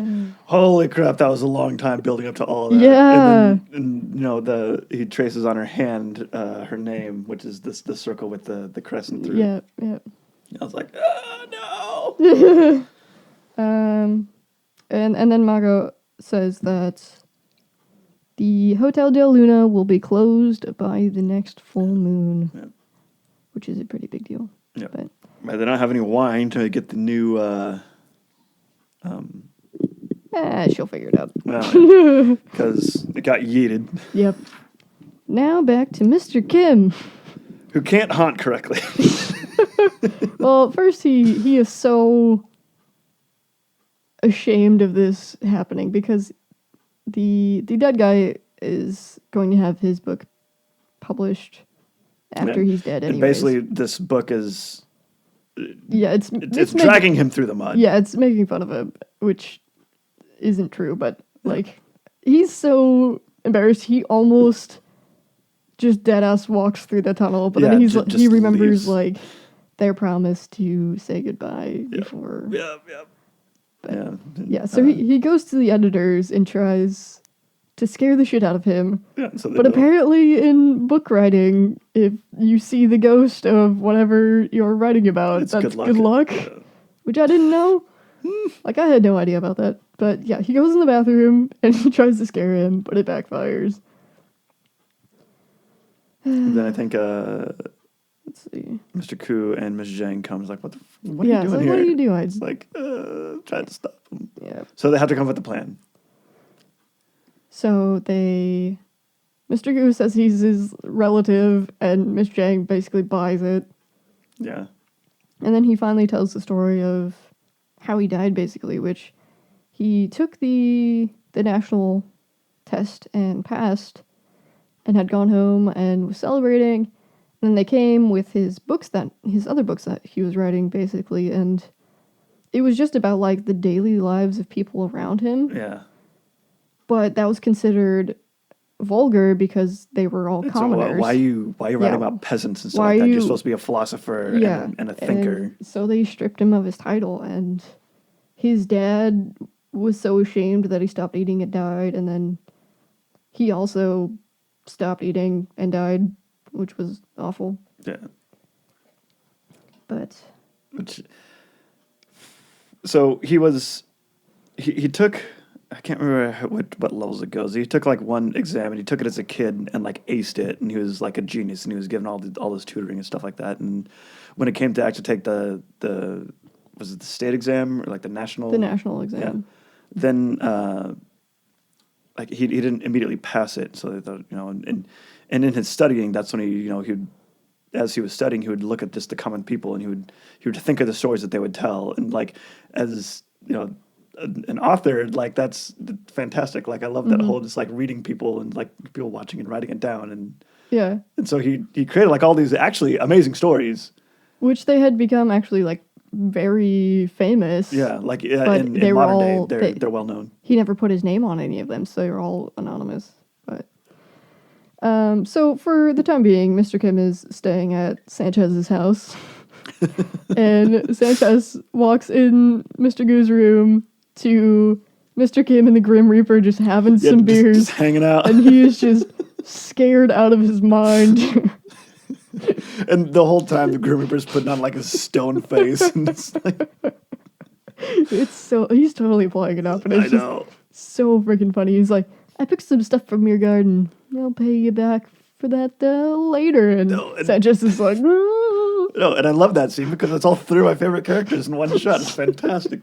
S2: holy crap, that was a long time building up to all of that.
S1: Yeah.
S2: And he traces on her hand her name, which is the circle with the crescent through.
S1: yeah.
S2: I was like, oh, no.
S1: And then Mago says that the Hotel del Luna will be closed by the next full moon, which is a pretty big deal.
S2: Yeah.
S1: But
S2: They don't have any wine to get the new...
S1: she'll figure it out.
S2: Because it got yeeted.
S1: Yep. Now back to Mr. Kim.
S2: Who can't haunt correctly.
S1: Well, first he is so ashamed of this happening because the dead guy is going to have his book published after he's dead
S2: And
S1: anyways.
S2: basically, this book is...
S1: Yeah, it's
S2: dragging him through the mud.
S1: Yeah, it's making fun of him, which isn't true, but like he's so embarrassed he almost just dead ass walks through the tunnel, but then
S2: just
S1: he remembers
S2: leaves.
S1: like their promise to say goodbye before.
S2: Yeah.
S1: Yeah, so he goes to the editors and tries to scare the shit out of him.
S2: Yeah, so they
S1: But
S2: don't.
S1: apparently in book writing, if you see the ghost of whatever you're writing about,
S2: It's
S1: that's
S2: good luck.
S1: good luck.
S2: Yeah.
S1: Which I didn't know. Like, I had no idea about that. But yeah, he goes in the bathroom and he tries to scare him, but it backfires.
S2: Then I think
S1: Let's see.
S2: Mr. Koo and Miss Zhang comes like, what are
S1: Yeah,
S2: you
S1: it's
S2: doing
S1: like,
S2: here?
S1: what are you doing?
S2: It's like, trying to stop him.
S1: Yeah.
S2: So they have to come up with a plan.
S1: So Mr. Goose says he's his relative, and Miss Zhang basically buys it.
S2: Yeah.
S1: And then he finally tells the story of how he died, basically, which he took the national test and passed and had gone home and was celebrating. And then they came with his other books that he was writing, basically, and it was just about, like, the daily lives of people around him.
S2: Yeah.
S1: But that was considered vulgar because they were all
S2: So
S1: commoners.
S2: why are you writing
S1: Yeah.
S2: about peasants and stuff
S1: Why
S2: like that?
S1: you-
S2: You're supposed to be a philosopher and a thinker.
S1: And so they stripped him of his title, and his dad was so ashamed that he stopped eating and died, and then he also stopped eating and died, which was awful.
S2: Yeah.
S1: But
S2: So he took, I can't remember what levels it goes. He took like one exam and he took it as a kid and like aced it, and he was like a genius and he was given all this tutoring and stuff like that. And when it came to actually take the was it the state exam or like the national
S1: exam.
S2: then like he didn't immediately pass it, so they thought, and in his studying, that's when as he was studying, he would look at just the common people and he would think of the stories that they would tell, and like as an author, like that's fantastic. Like I love that whole just like reading people and like people watching and writing it down, and so he created like all these actually amazing stories,
S1: which they had become actually like very famous.
S2: yeah, like
S1: But
S2: in
S1: they were
S2: modern
S1: all-
S2: day they're well known.
S1: He never put his name on any of them, so they're all anonymous. But so for the time being, Mr. Kim is staying at Sanchez's house. And Sanchez walks in Mr. Goo's room to Mr. Kim and the Grim Reaper just having some beers.
S2: just hanging out.
S1: And he is just scared out of his mind.
S2: And the whole time the Grim Reaper's putting on like a stone face, and it's like,
S1: He's totally playing it up, and it's
S2: I know.
S1: just so freaking funny. He's like, I picked some stuff from your garden. I'll pay you back for that later. And Sanchez is like, "Ah."
S2: No, and I love that scene because it's all three of my favorite characters in one shot. It's fantastic.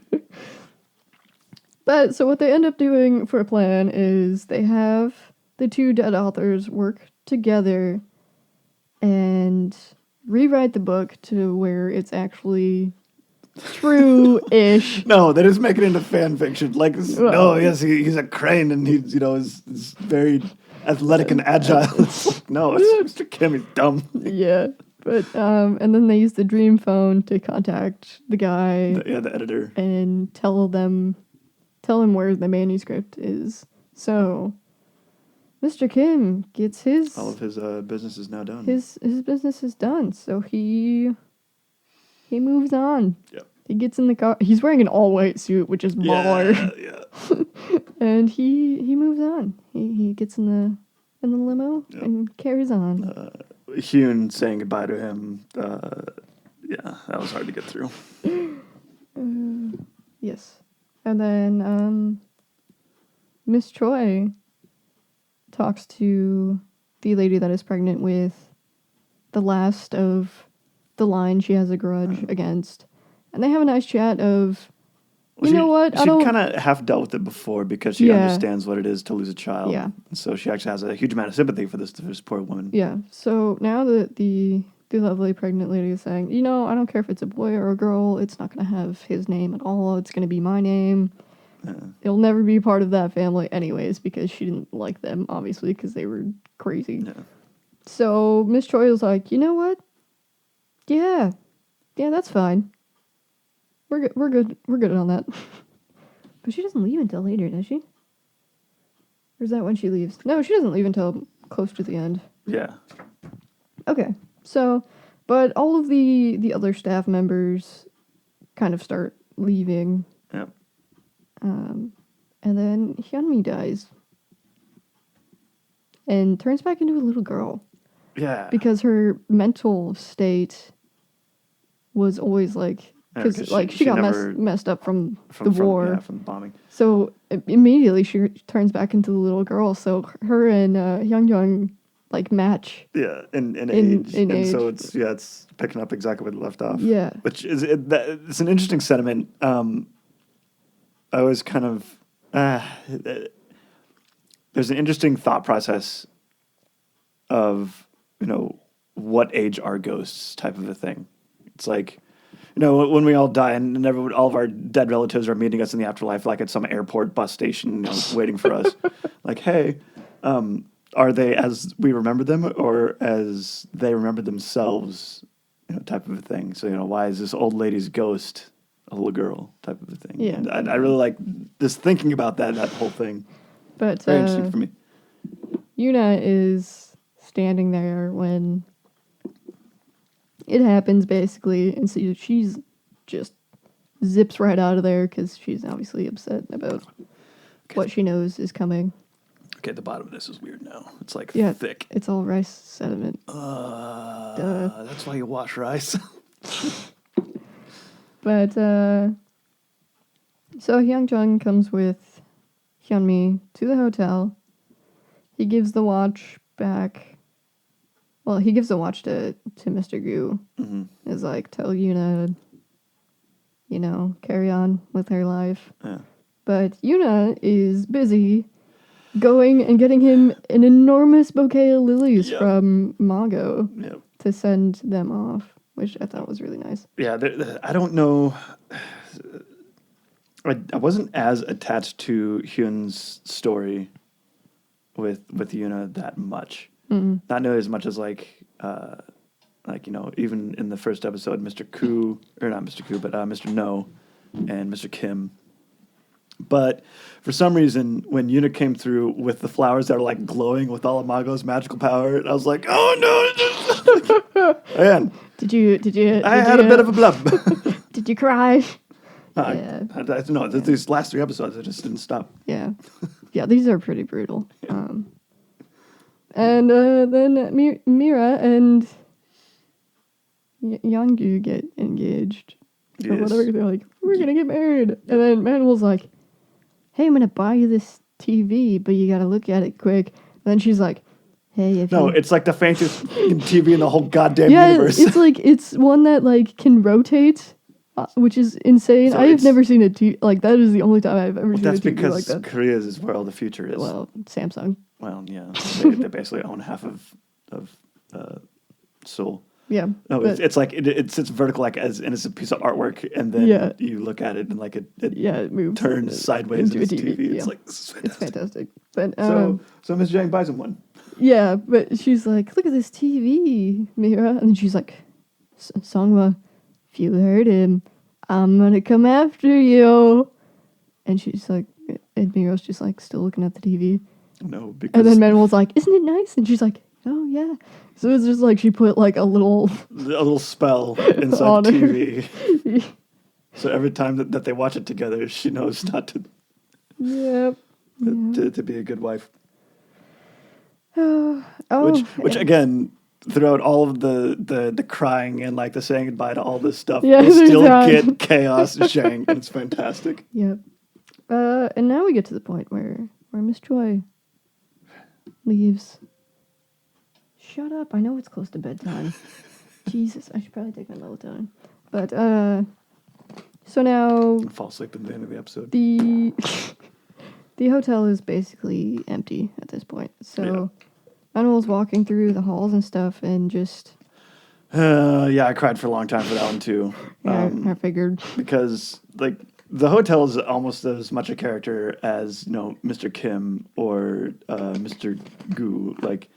S1: But so what they end up doing for a plan is they have the two dead authors work together and rewrite the book to where it's actually true-ish.
S2: No, they just make it into fan fiction. Like,
S1: Well-
S2: no, yes, he's a crane and he's, is very athletic and agile. It's like, no, it's Mr. Kim, he's dumb.
S1: Yeah. But and then they use the dream phone to contact the guy
S2: The editor.
S1: and tell him where the manuscript is. So Mr. Kim gets
S2: All of his business is now done.
S1: his business is done. So he moves on.
S2: Yep.
S1: He gets in the car. He's wearing an all-white suit, which is baller.
S2: Yeah.
S1: And he moves on. He gets in the limo and carries on.
S2: Hyun saying goodbye to him. Yeah, that was hard to get through.
S1: Yes. And then Miss Choi talks to the lady that is pregnant with the last of the line she has a grudge against. And they have a nice chat of, you know what?
S2: She kind of half dealt with it before because she understands what it is to lose a child.
S1: Yeah.
S2: So she actually has a huge amount of sympathy for this poor woman.
S1: Yeah. So now that the lovely pregnant lady is saying, you know, I don't care if it's a boy or a girl. It's not going to have his name at all. It's going to be my name. It'll never be part of that family anyways because she didn't like them, obviously, because they were crazy.
S2: Yeah.
S1: So Miss Choi was like, you know what? Yeah, that's fine. We're good on that. But she doesn't leave until later, does she? Or is that when she leaves? No, she doesn't leave until close to the end.
S2: Yeah.
S1: Okay, so, but all of the other staff members kind of start leaving.
S2: Yep.
S1: And then Hyunmi dies. And turns back into a little girl.
S2: Yeah.
S1: Because her mental state was always like, because she got messed up from the war.
S2: Yeah, from the bombing.
S1: So immediately she turns back into the little girl. So her and Young like match.
S2: Yeah, in age.
S1: In
S2: and
S1: age.
S2: so it's picking up exactly where it left off.
S1: Yeah.
S2: Which is it's an interesting sentiment. I was kind of there's an interesting thought process of, you know, what age are ghosts type of a thing. It's like, you know, when we all die and all of our dead relatives are meeting us in the afterlife, like at some airport bus station, you know, waiting for us. Like, hey, are they as we remember them or as they remember themselves, you know, type of a thing. So, you know, why is this old lady's ghost a little girl type of a thing?
S1: Yeah.
S2: And I really like this thinking about that whole thing.
S1: But
S2: Very interesting for me.
S1: Yuna is standing there when it happens, basically, and so she's just zips right out of there because she's obviously upset about what she knows is coming.
S2: Okay, the bottom of this is weird now. It's like thick.
S1: It's all rice sediment.
S2: That's why you wash rice.
S1: But so Hyunjung comes with Hyunmi to the hotel. He gives the watch back. Well, he gives the watch to Mr. Gu.
S2: Mm-hmm.
S1: Is like, tell Yuna, you know, carry on with her life.
S2: Yeah.
S1: But Yuna is busy going and getting him an enormous bouquet of lilies from Mago to send them off, which I thought was really nice.
S2: Yeah, I don't know. I wasn't as attached to Hyun's story with Yuna that much.
S1: Mm-hmm.
S2: Not nearly as much as like you know, even in the first episode, Mr. No and Mr. Kim. But for some reason, when Yuna came through with the flowers that are like glowing with all of Mago's magical power, I was like, oh no! Man,
S1: Did you?
S2: I had a bit of a blub.
S1: Did you cry?
S2: Yeah. No, these last 3 episodes, I just didn't stop.
S1: Yeah, these are pretty brutal. And then Mira and Yanggu get engaged. Or whatever. They're like, we're going to get married. And then Manuel's like, hey, I'm going to buy you this TV, but you got to look at it quick. And then she's like, hey,
S2: it's like the fanciest TV in the whole goddamn universe.
S1: It's like, it's one that like can rotate, which is insane.
S2: So
S1: I have never seen a TV, like that is the only time I've ever seen a TV like that.
S2: That's because Korea is where all the future is.
S1: Well, Samsung.
S2: Well, yeah. They basically own half of Seoul.
S1: Yeah.
S2: No, it's like it sits vertical, like and it's a piece of artwork, and then you look at it and like it moves, turns sideways into a TV. It's like, this is fantastic.
S1: It's fantastic. But
S2: so Miss Jang buys him one.
S1: Yeah, but she's like, look at this TV, Mira, and then she's like, Songwa, if you hurt him, I'm gonna come after you. And she's like, and Mira's just like still looking at the TV.
S2: No, because
S1: and then Manuel's like, isn't it nice? And she's like, oh yeah. So it's just like she put like a little
S2: spell inside the TV. So every time that they watch it together, she knows not to
S1: Yep.
S2: to be a good wife.
S1: Oh,
S2: Which again, throughout all of the crying and like the saying goodbye to all this stuff,
S1: Yeah,
S2: we
S1: there's
S2: still
S1: that.
S2: get chaos and Shang, and it's fantastic.
S1: Yep. And now we get to the point where Miss Joy leaves. Shut up! I know it's close to bedtime. Jesus, I should probably take my melatonin. But so now
S2: Fall asleep at the end of the episode.
S1: the the hotel is basically empty at this point. So Manuel's walking through the halls and stuff, and just
S2: Yeah, I cried for a long time for that one too.
S1: I figured.
S2: Because like the hotel is almost as much a character as Mr. Kim or Mr. Gu. Like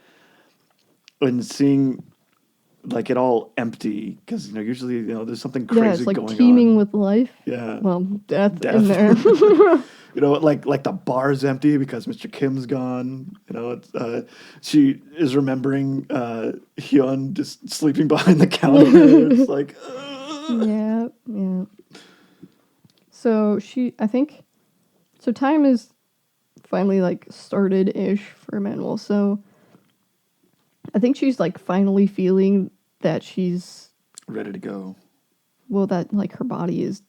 S2: when seeing like it all empty because usually there's something crazy
S1: Yeah, it's like
S2: going
S1: teeming
S2: on.
S1: with life.
S2: Yeah.
S1: Well, death.
S2: Death.
S1: In there.
S2: Like the bar's empty because Mr. Kim's gone. It's, she is remembering Hyun just sleeping behind the counter. It's like,
S1: Yeah. So time is finally like started-ish for Manuel. So I think she's like finally feeling that she's
S2: ready to go.
S1: well, that like her body is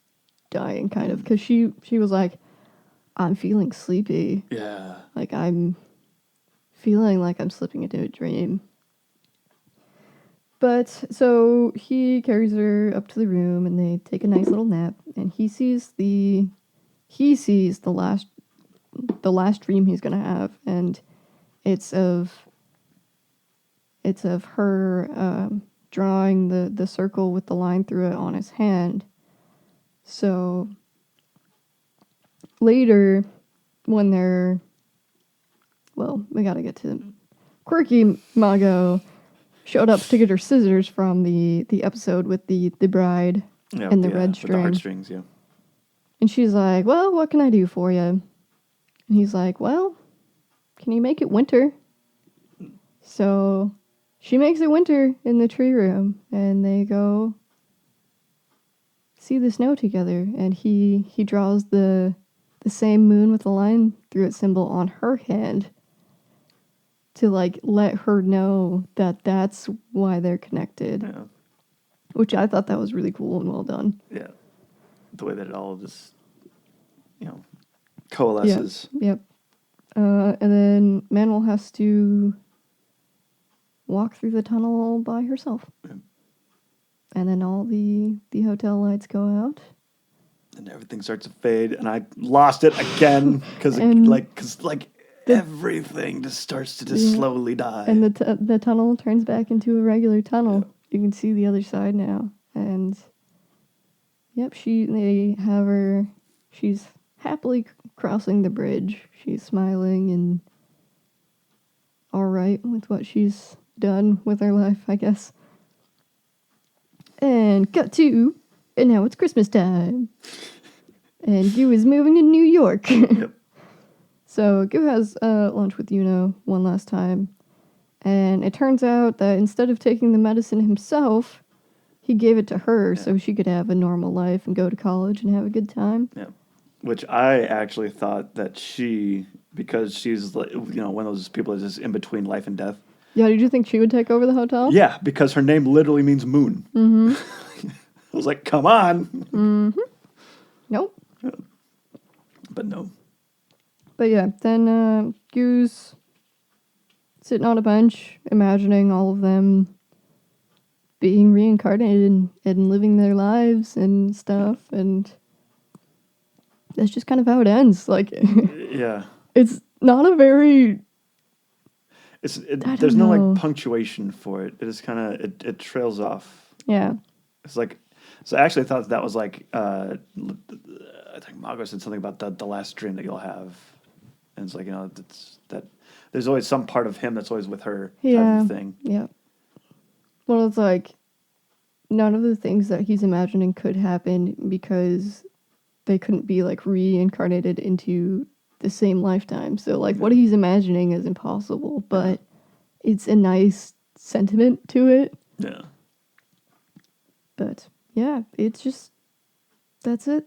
S1: dying kind of because she was like, I'm feeling sleepy.
S2: Yeah.
S1: Like I'm feeling like I'm slipping into a dream. But so he carries her up to the room and they take a nice little nap and he sees the last dream he's gonna have, and it's of her drawing the circle with the line through it on his hand. So later, when we gotta get to quirky Mago showed up to get her scissors from the episode with the bride and the red
S2: with the
S1: string.
S2: heartstrings, yeah.
S1: And she's like, well, what can I do for you? And he's like, well, can you make it winter? So she makes it winter in the tree room, and they go see the snow together. And he draws the same moon with a line through it symbol on her hand to like let her know that that's why they're connected.
S2: Yeah.
S1: Which I thought that was really cool and well done.
S2: Yeah. The way that it all just, coalesces.
S1: Yep. And then Manuel has to walk through the tunnel all by herself.
S2: Yeah.
S1: And then all the hotel lights go out.
S2: And everything starts to fade, and I lost it again because everything just starts to slowly die.
S1: And the tunnel turns back into a regular tunnel. Yeah. You can see the other side now. And yep, they have her. She's happily crossing the bridge. She's smiling and all right with what she's done with her life, I guess. And cut to, and now it's Christmas time. And Gu is moving to New York.
S2: Yep.
S1: So Gu has lunch with Yuno one last time. And it turns out that instead of taking the medicine himself, he gave it to her so she could have a normal life and go to college and have a good time.
S2: Yeah. Which I actually thought that because she's like, one of those people that's just in between life and death.
S1: Yeah, did you think she would take over the hotel?
S2: Yeah, because her name literally means moon.
S1: Mm-hmm.
S2: I was like, come on.
S1: Mm-hmm. Nope.
S2: Yeah. But no.
S1: But yeah, then Gu's sitting on a bench, imagining all of them being reincarnated and living their lives and stuff, and that's just kind of how it ends. Like,
S2: yeah,
S1: it's not a very.
S2: There's no like punctuation for it. It is kind of it trails off.
S1: Yeah.
S2: It's like, so I actually thought that was like I think Mago said something about the last dream that you'll have, and it's like that there's always some part of him that's always with her type of thing.
S1: Yeah. Well, it's like none of the things that he's imagining could happen because they couldn't be like reincarnated into the same lifetime. So like what he's imagining is impossible, but it's a nice sentiment to it.
S2: Yeah.
S1: But yeah, it's that's it.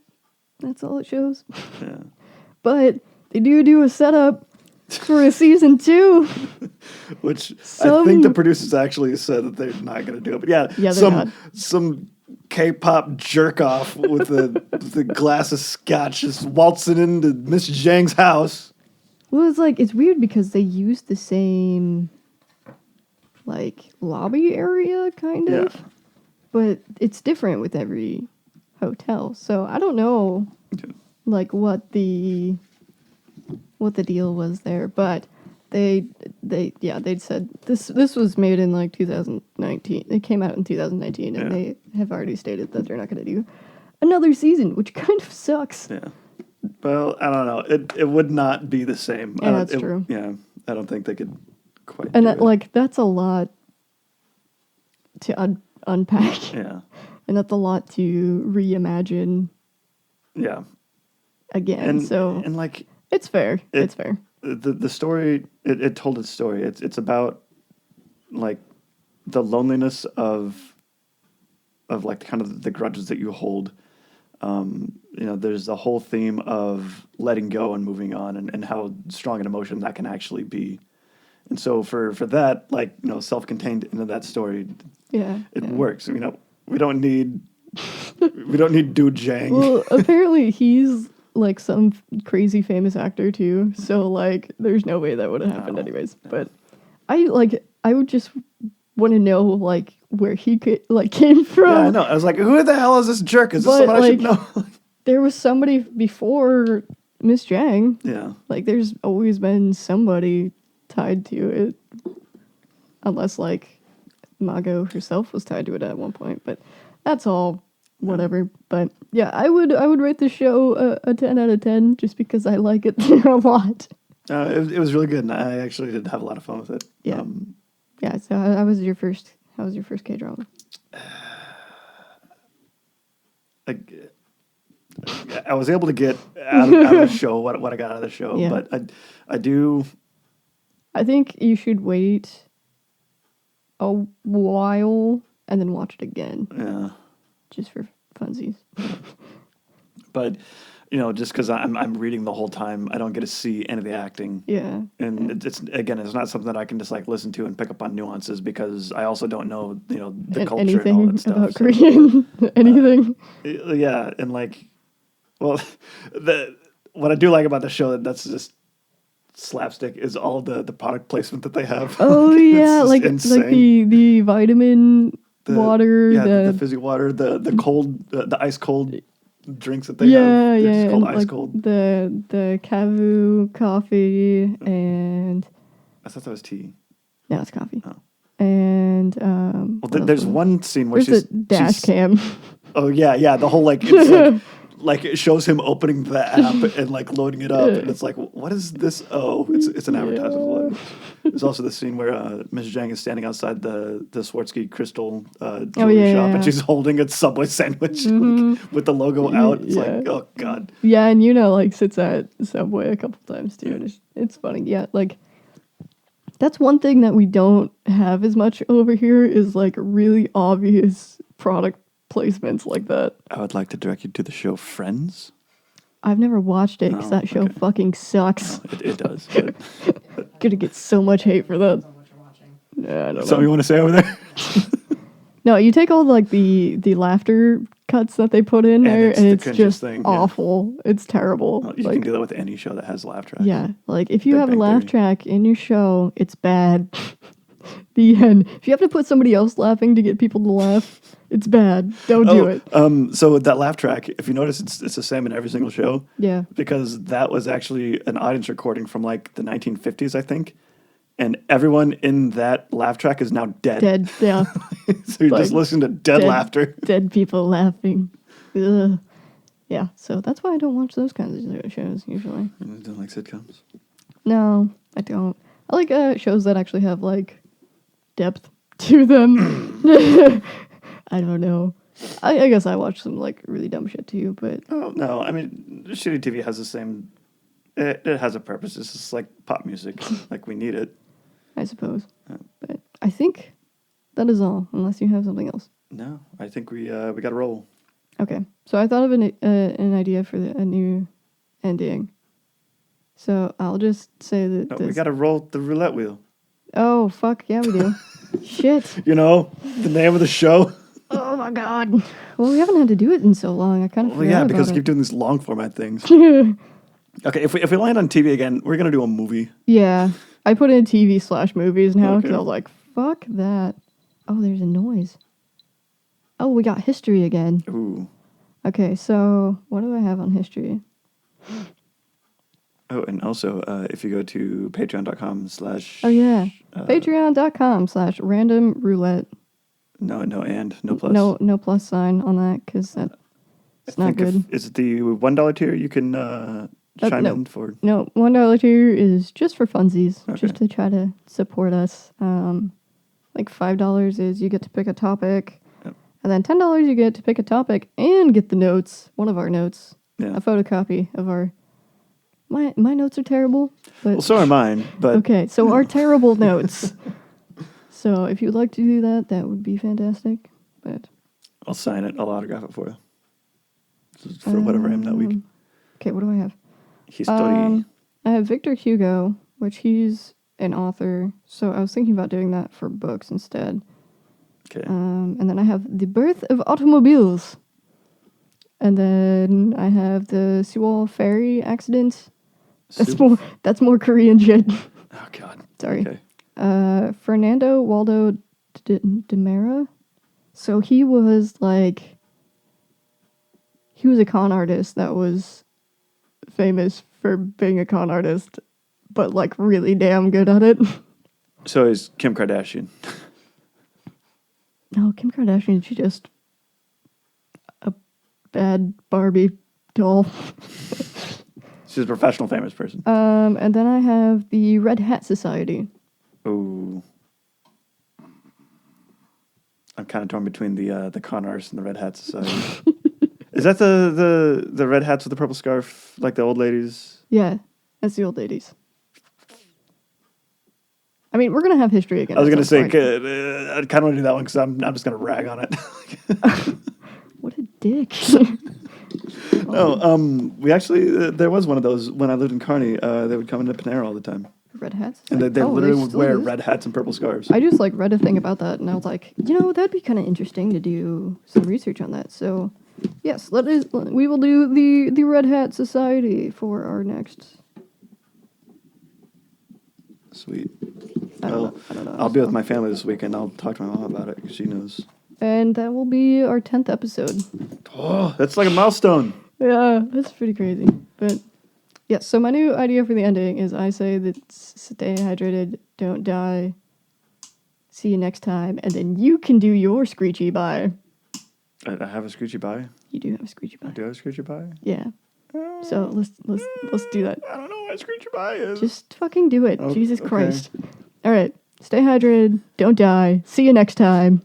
S1: That's all it shows.
S2: Yeah.
S1: But they do a setup for a season 2.
S2: Which I
S1: Some-
S2: think the producers actually said that they're not going to do it. But yeah,
S1: Yeah, they're not.
S2: some K-pop jerk off with the glass of scotch just waltzing into Miss Zhang's house.
S1: Well, it's weird because they use the same like lobby area kind of,
S2: Yeah.
S1: but it's different with every hotel. So I don't know like what the deal was there, but they said this was made in like 2019. It came out in 2019, and
S2: Yeah.
S1: they have already stated that they're not going to do another season, which kind of sucks.
S2: Yeah. Well, I don't know. It would not be the same.
S1: Yeah, that's true.
S2: Yeah, I don't think they could quite.
S1: And
S2: do
S1: that
S2: it.
S1: that's a lot to unpack,
S2: Yeah.
S1: and that's a lot to reimagine
S2: Yeah.
S1: again.
S2: And
S1: so
S2: and like
S1: it's fair. It's fair.
S2: the story it told its story. It's about like the loneliness of like kind of the grudges that you hold. There's a whole theme of letting go and moving on, and how strong an emotion that can actually be. And so for that, like, self-contained into that story,
S1: Yeah.
S2: it
S1: yeah.
S2: works. We don't need Dude Jang.
S1: Well, apparently he's like some crazy famous actor too. So like, there's no way that would have happened
S2: No,
S1: anyways.
S2: no.
S1: But I would just want to know like where he came from.
S2: Yeah, I know. I was like, who the hell is this jerk? Is this
S1: But,
S2: someone I should
S1: like-
S2: know?
S1: There was somebody before Miss Jang.
S2: Yeah.
S1: Like, there's always been somebody tied to it, unless like Mago herself was tied to it at one point. But that's all whatever. But yeah, I would rate the show a 10 out of 10 just because I like it a lot.
S2: It was really good, and I actually did have a lot of fun with it.
S1: Yeah. Yeah. So how was your first K drama?
S2: I was able to get out of the show what I got out of the show,
S1: Yeah.
S2: but I do.
S1: I think you should wait a while and then watch it again,
S2: Yeah.
S1: just for funsies.
S2: But just because I'm reading the whole time, I don't get to see any of the acting.
S1: Yeah.
S2: And it's not something that I can just like listen to and pick up on nuances, because I also don't know the culture and all
S1: Anything
S2: that stuff.
S1: about
S2: so-
S1: Korean, anything.
S2: Yeah, and like, well, what I do like about the show that's just slapstick is all the product placement that they have.
S1: Oh
S2: It's
S1: yeah,
S2: just
S1: like
S2: insane.
S1: the vitamin water,
S2: yeah,
S1: the
S2: the fizzy water, the cold, the ice cold drinks that they
S1: yeah,
S2: have. They're
S1: yeah,
S2: just called
S1: and
S2: ice
S1: like
S2: cold.
S1: the Kavu coffee, and
S2: I thought that was tea.
S1: no, it's coffee.
S2: Oh.
S1: And
S2: Well,
S1: what else
S2: there's
S1: was it?
S2: one scene where
S1: There's a dash cam.
S2: Oh yeah, the whole like it's like it shows him opening the app and like loading it up, and it's like, what is this? Oh, it's an advertisement. What it is. There's also the scene where Mrs. Zhang is standing outside the Swarovski crystal jewelry
S1: yeah,
S2: shop,
S1: yeah.
S2: and she's holding a Subway sandwich like, with the logo out. It's like,
S1: Yeah.
S2: oh god.
S1: Yeah, and like sits at Subway a couple times too. And it's funny. Yeah, like that's one thing that we don't have as much over here is like really obvious product placements like that.
S2: I would like to direct you to the show Friends.
S1: I've never watched it because
S2: No,
S1: that show
S2: okay.
S1: fucking sucks.
S2: It does. But
S1: Gonna get so much hate for that.
S3: Depends on what you're watching.
S1: Yeah, I don't
S2: something you
S1: know.
S2: want to say over there?
S1: No, you take all like the laughter cuts that they put in
S2: And
S1: there,
S2: it's
S1: and
S2: the
S1: it's
S2: cringiest
S1: just
S2: thing, yeah.
S1: awful. It's terrible.
S2: Well, you
S1: like
S2: can do that with any show that has laugh tracks.
S1: yeah, like if you
S2: Big
S1: have a
S2: Bang
S1: laugh
S2: Theory.
S1: track in your show, it's bad. The end. If you have to put somebody else laughing to get people to laugh, it's bad. Don't do it.
S2: So that laugh track, if you notice, it's the same in every single show.
S1: Yeah.
S2: Because that was actually an audience recording from like the 1950s, I think. And everyone in that laugh track is now dead.
S1: Dead. Yeah.
S2: So you're just
S1: Like,
S2: listening to dead laughter.
S1: Dead people laughing. Ugh. Yeah. So that's why I don't watch those kinds of shows usually.
S2: You don't like sitcoms?
S1: No, I don't. I like shows that actually have like depth to them. I don't know. I guess I watch some like really dumb shit too, but
S2: Oh, no. I mean, shitty TV has the same... It has a purpose. It's just like pop music. Like, we need it.
S1: I suppose.
S2: Yeah.
S1: But I think that is all, unless you have something else.
S2: No, I think we got to roll.
S1: Okay, so I thought of an idea for a new ending. So I'll just say that
S2: No,
S1: this.
S2: we got to roll the roulette wheel.
S1: Oh fuck yeah, we do. Shit.
S2: You know, the name of the show.
S1: Oh my god. Well, we haven't had to do it in so long. I kind of
S2: Well,
S1: forgot
S2: yeah, because
S1: about
S2: we keep doing these long format things.
S1: it.
S2: Okay, if we land on TV again, we're gonna do a movie.
S1: Yeah, I put in TV/movies now because
S2: Okay.
S1: I was like, fuck that. Oh, there's a noise. Oh, we got history again.
S2: Ooh.
S1: Okay, so what do I have on history?
S2: Oh, and also, if you go to patreon.com/
S1: Oh yeah,
S2: uh,
S1: patreon.com/random roulette.
S2: no plus.
S1: No plus sign on that because it's not good.
S2: Is it the $1 tier you can chime
S1: no.
S2: in for?
S1: No, $1 tier is just for funsies,
S2: Okay.
S1: just to try to support us. Like $5 is you get to pick a topic,
S2: Yep.
S1: and then $10 you get to pick a topic and get the notes, one of our notes,
S2: Yeah.
S1: a photocopy of our. My notes are terrible, but
S2: Well, so are mine, but
S1: okay, so our terrible notes. So if you'd like to do that, that would be fantastic. But
S2: I'll sign it. I'll autograph it for you. This is for whatever I am that week.
S1: Okay, what do I have?
S2: History.
S1: I have Victor Hugo, which he's an author, so I was thinking about doing that for books instead.
S2: Okay.
S1: And then I have The Birth of Automobiles. And then I have the Sewol Ferry accident. That's more Korean shit.
S2: Oh, God.
S1: Sorry.
S2: Okay.
S1: Fernando Waldo de Mera. So he was a con artist that was famous for being a con artist, but like really damn good at it.
S2: So is Kim Kardashian.
S1: No, Kim Kardashian, she's just a bad Barbie doll.
S2: She's a professional famous person.
S1: And then I have the Red Hat Society.
S2: Ooh. I'm kind of torn between the con artists and the Red Hat Society. Is that the red hats with the purple scarf, like the old ladies?
S1: Yeah, that's the old ladies. I mean, we're gonna have history again.
S2: I was
S1: at
S2: gonna
S1: some
S2: say,
S1: point.
S2: I kind of want to do that one because I'm just gonna rag on it.
S1: What a dick.
S2: No, we actually there was one of those when I lived in Kearney. They would come into Panera all the time,
S1: Red hats.
S2: and they
S1: Oh,
S2: literally would
S1: still
S2: wear
S1: do?
S2: red hats and purple scarves.
S1: I just read a thing about that, and I was like, that'd be kind of interesting to do some research on that. So, yes, we will do the Red Hat Society for our next.
S2: Sweet.
S1: I
S2: Well,
S1: don't know.
S2: I'll be with my family this weekend. I'll talk to my mom about it because she knows.
S1: And that will be our 10th episode.
S2: Oh, that's like a milestone.
S1: Yeah, that's pretty crazy. But yes, so my new idea for the ending is I say that stay hydrated, don't die. See you next time, and then you can do your screechy bye.
S2: I have a screechy bye.
S1: You do have a screechy
S2: I
S1: bye.
S2: do have a screechy bye.
S1: Yeah. So let's do that.
S2: I don't know what a screechy bye is.
S1: Just fucking do it.
S2: Oh,
S1: Jesus
S2: okay.
S1: Christ. All right. Stay hydrated. Don't die. See you next time.